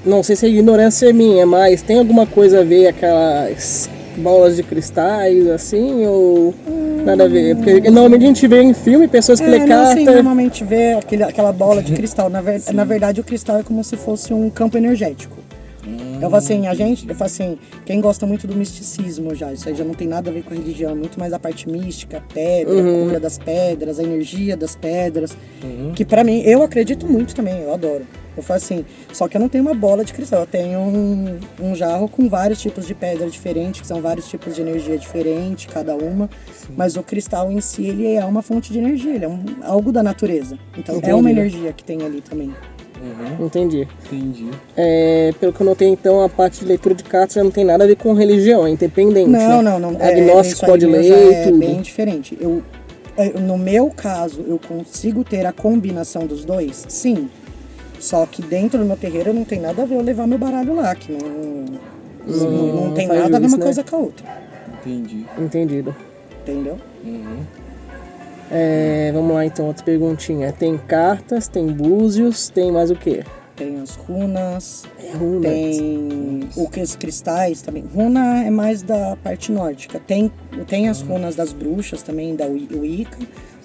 Não sei se é ignorância minha, mas tem alguma coisa a ver aquelas bolas de cristais, assim, ou nada a ver? Porque normalmente a gente vê em filme pessoas que lê Não, carta... sim, normalmente vê aquela bola de cristal. Na verdade, o cristal é como se fosse um campo energético. Eu falo assim, quem gosta muito do misticismo já, isso aí já não tem nada a ver com a religião, muito mais a parte mística, a pedra, a cura das pedras, a energia das pedras, que pra mim, eu acredito muito também, eu adoro. Eu falo assim, só que eu não tenho uma bola de cristal, eu tenho um jarro com vários tipos de pedra diferentes, que são vários tipos de energia diferente, cada uma, mas o cristal em si, ele é uma fonte de energia, ele é algo da natureza, então é uma energia que tem ali também. Entendi. Entendi. Pelo que eu notei, então, a parte de leitura de cartas já não tem nada a ver com religião, é independente. Não, né? não. Agnóstico Isso aí pode meu ler já e é tudo. bem diferente. No meu caso, eu consigo ter a combinação dos dois? Sim. Só que dentro do meu terreiro não tem nada a ver eu levar meu baralho lá, que não tem faz nada a ver juiz, uma né? coisa com a outra. Entendi. Entendido. Entendeu? Vamos lá, então, outra perguntinha. Tem cartas, tem búzios, tem mais o quê? Tem as runas, Runas. tem os cristais também. Runa é mais da parte nórdica. Tem as runas das bruxas também, da Wicca.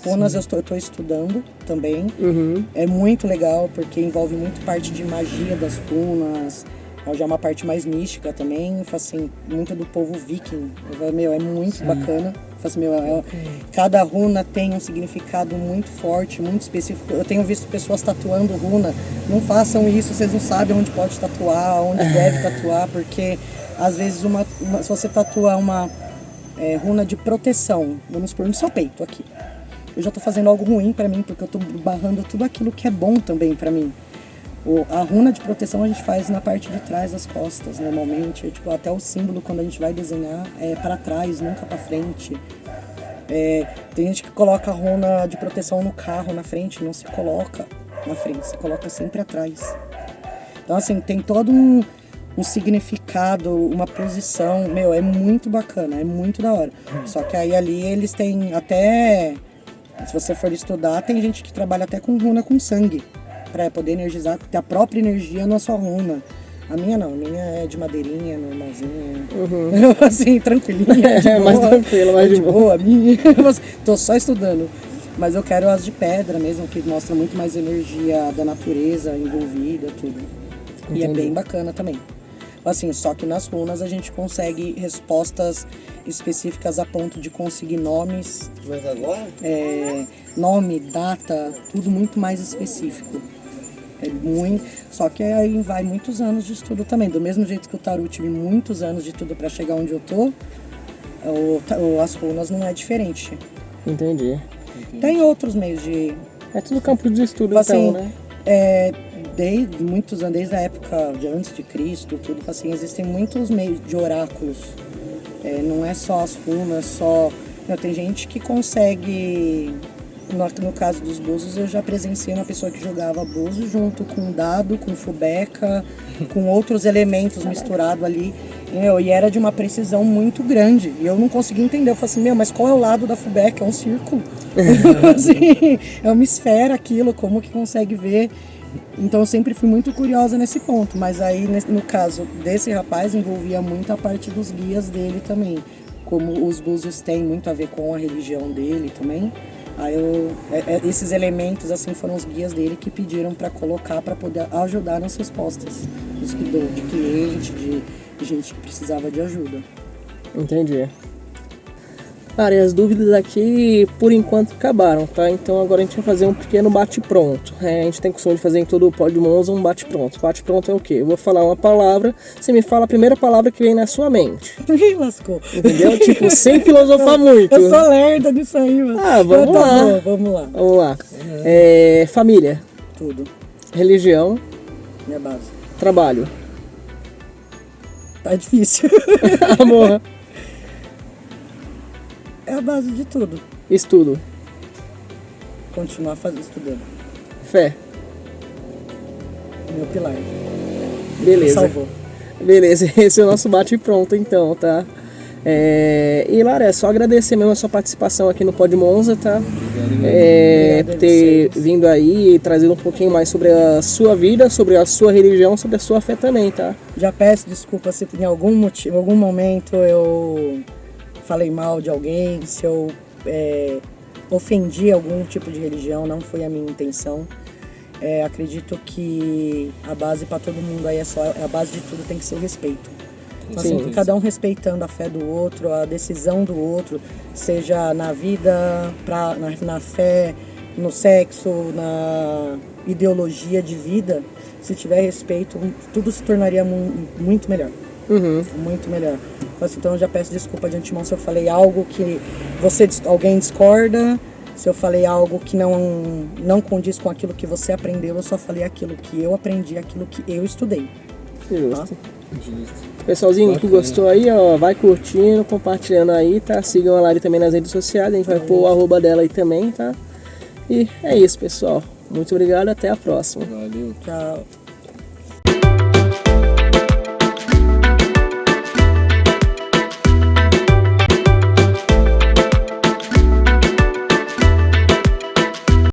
Runas eu estou estudando também. É muito legal porque envolve muito parte de magia das runas. Já é uma parte mais mística também. Assim, muito do povo viking. É muito bacana. Cada runa tem um significado muito forte, muito específico. Eu tenho visto pessoas tatuando runa. Não façam isso, vocês não sabem onde pode tatuar, onde deve tatuar, porque às vezes se você tatua uma runa de proteção, vamos supor, no seu peito aqui. Eu já estou fazendo algo ruim para mim, porque eu estou barrando tudo aquilo que é bom também para mim. A runa de proteção a gente faz na parte de trás das costas, normalmente. Tipo, até o símbolo, quando a gente vai desenhar, é para trás, nunca para frente. Tem gente que coloca a runa de proteção no carro, na frente, não se coloca na frente, se coloca sempre atrás. Então, assim, tem todo um significado, uma posição, é muito bacana, é muito da hora. Só que aí ali eles têm até, se você for estudar, tem gente que trabalha até com runa com sangue, para poder energizar, ter a própria energia na sua runa. A minha não, a minha é de madeirinha, normalzinha. Assim, tranquilinha, de boa. Mais tranquila, mais de boa. A minha, tô só estudando. Mas eu quero as de pedra mesmo, que mostra muito mais energia da natureza envolvida, tudo. E é bem bacana também. Assim, só que nas runas a gente consegue respostas específicas a ponto de conseguir nomes. Mas agora? Nome, data, tudo muito mais específico. Só que aí vai muitos anos de estudo também. Do mesmo jeito que o tarot tive muitos anos de estudo para chegar onde eu tô, as runas não é diferente. Entendi. Tem outros meios de... É tudo campo de estudo, assim, então, né? Desde muitos anos, desde a época de antes de Cristo, tudo assim, existem muitos meios de oráculos. Não é só as runas, tem gente que consegue... No caso dos búzios, eu já presenciei uma pessoa que jogava búzio junto com dado, com fubeca, com outros elementos misturados ali. E era de uma precisão muito grande. E eu não conseguia entender. Eu falei assim, mas qual é o lado da fubeca? É um círculo. Assim, é uma esfera aquilo, como que consegue ver? Então eu sempre fui muito curiosa nesse ponto. Mas aí, no caso desse rapaz, envolvia muito a parte dos guias dele também. Como os búzios têm muito a ver com a religião dele também. Aí esses elementos assim foram os guias dele que pediram para colocar para poder ajudar nas respostas de cliente, de gente que precisava de ajuda. Entendi. Cara, e as dúvidas aqui, por enquanto, acabaram, tá? Então agora a gente vai fazer um pequeno bate-pronto. A gente tem costume de fazer em todo o Pod Monza um bate-pronto. Bate-pronto é o quê? Eu vou falar uma palavra, você me fala a primeira palavra que vem na sua mente. Me lascou. Entendeu? Tipo, sem filosofar muito. Eu sou lerda disso aí, mano. Vamos lá. Bom, vamos lá. Vamos lá. Família. Tudo. Religião. Minha base. Trabalho. Tá difícil. Amor. É a base de tudo. Estudo. continuar estudando. Fé. Meu pilar. Me Beleza. salvou. Beleza, esse é o nosso bate pronto então, tá? E Lara, é só agradecer mesmo a sua participação aqui no Pod Monza, tá? Obrigada a Ter vocês. vindo aí e trazido um pouquinho mais sobre a sua vida, sobre a sua religião, sobre a sua fé também, tá? Já peço desculpa se em algum motivo, em algum momento eu falei mal de alguém, se eu ofendi algum tipo de religião, não foi a minha intenção. Acredito que a base para todo mundo aí a base de tudo tem que ser o respeito. Então, Sim. assim, cada um respeitando a fé do outro, a decisão do outro, seja na vida, na fé, no sexo, na ideologia de vida, se tiver respeito, tudo se tornaria muito melhor. Muito melhor. Então eu já peço desculpa de antemão se eu falei algo que alguém discorda, se eu falei algo que não condiz com aquilo que você aprendeu, eu só falei aquilo que eu aprendi, aquilo que eu estudei. Justo. Justo. Pessoalzinho que Bacana. gostou aí, ó, vai curtindo, compartilhando aí, tá? Sigam a Lari também nas redes sociais, a gente vai pôr o arroba dela aí também, tá? E é isso, pessoal. Muito obrigado, até a próxima. Valeu. Tchau.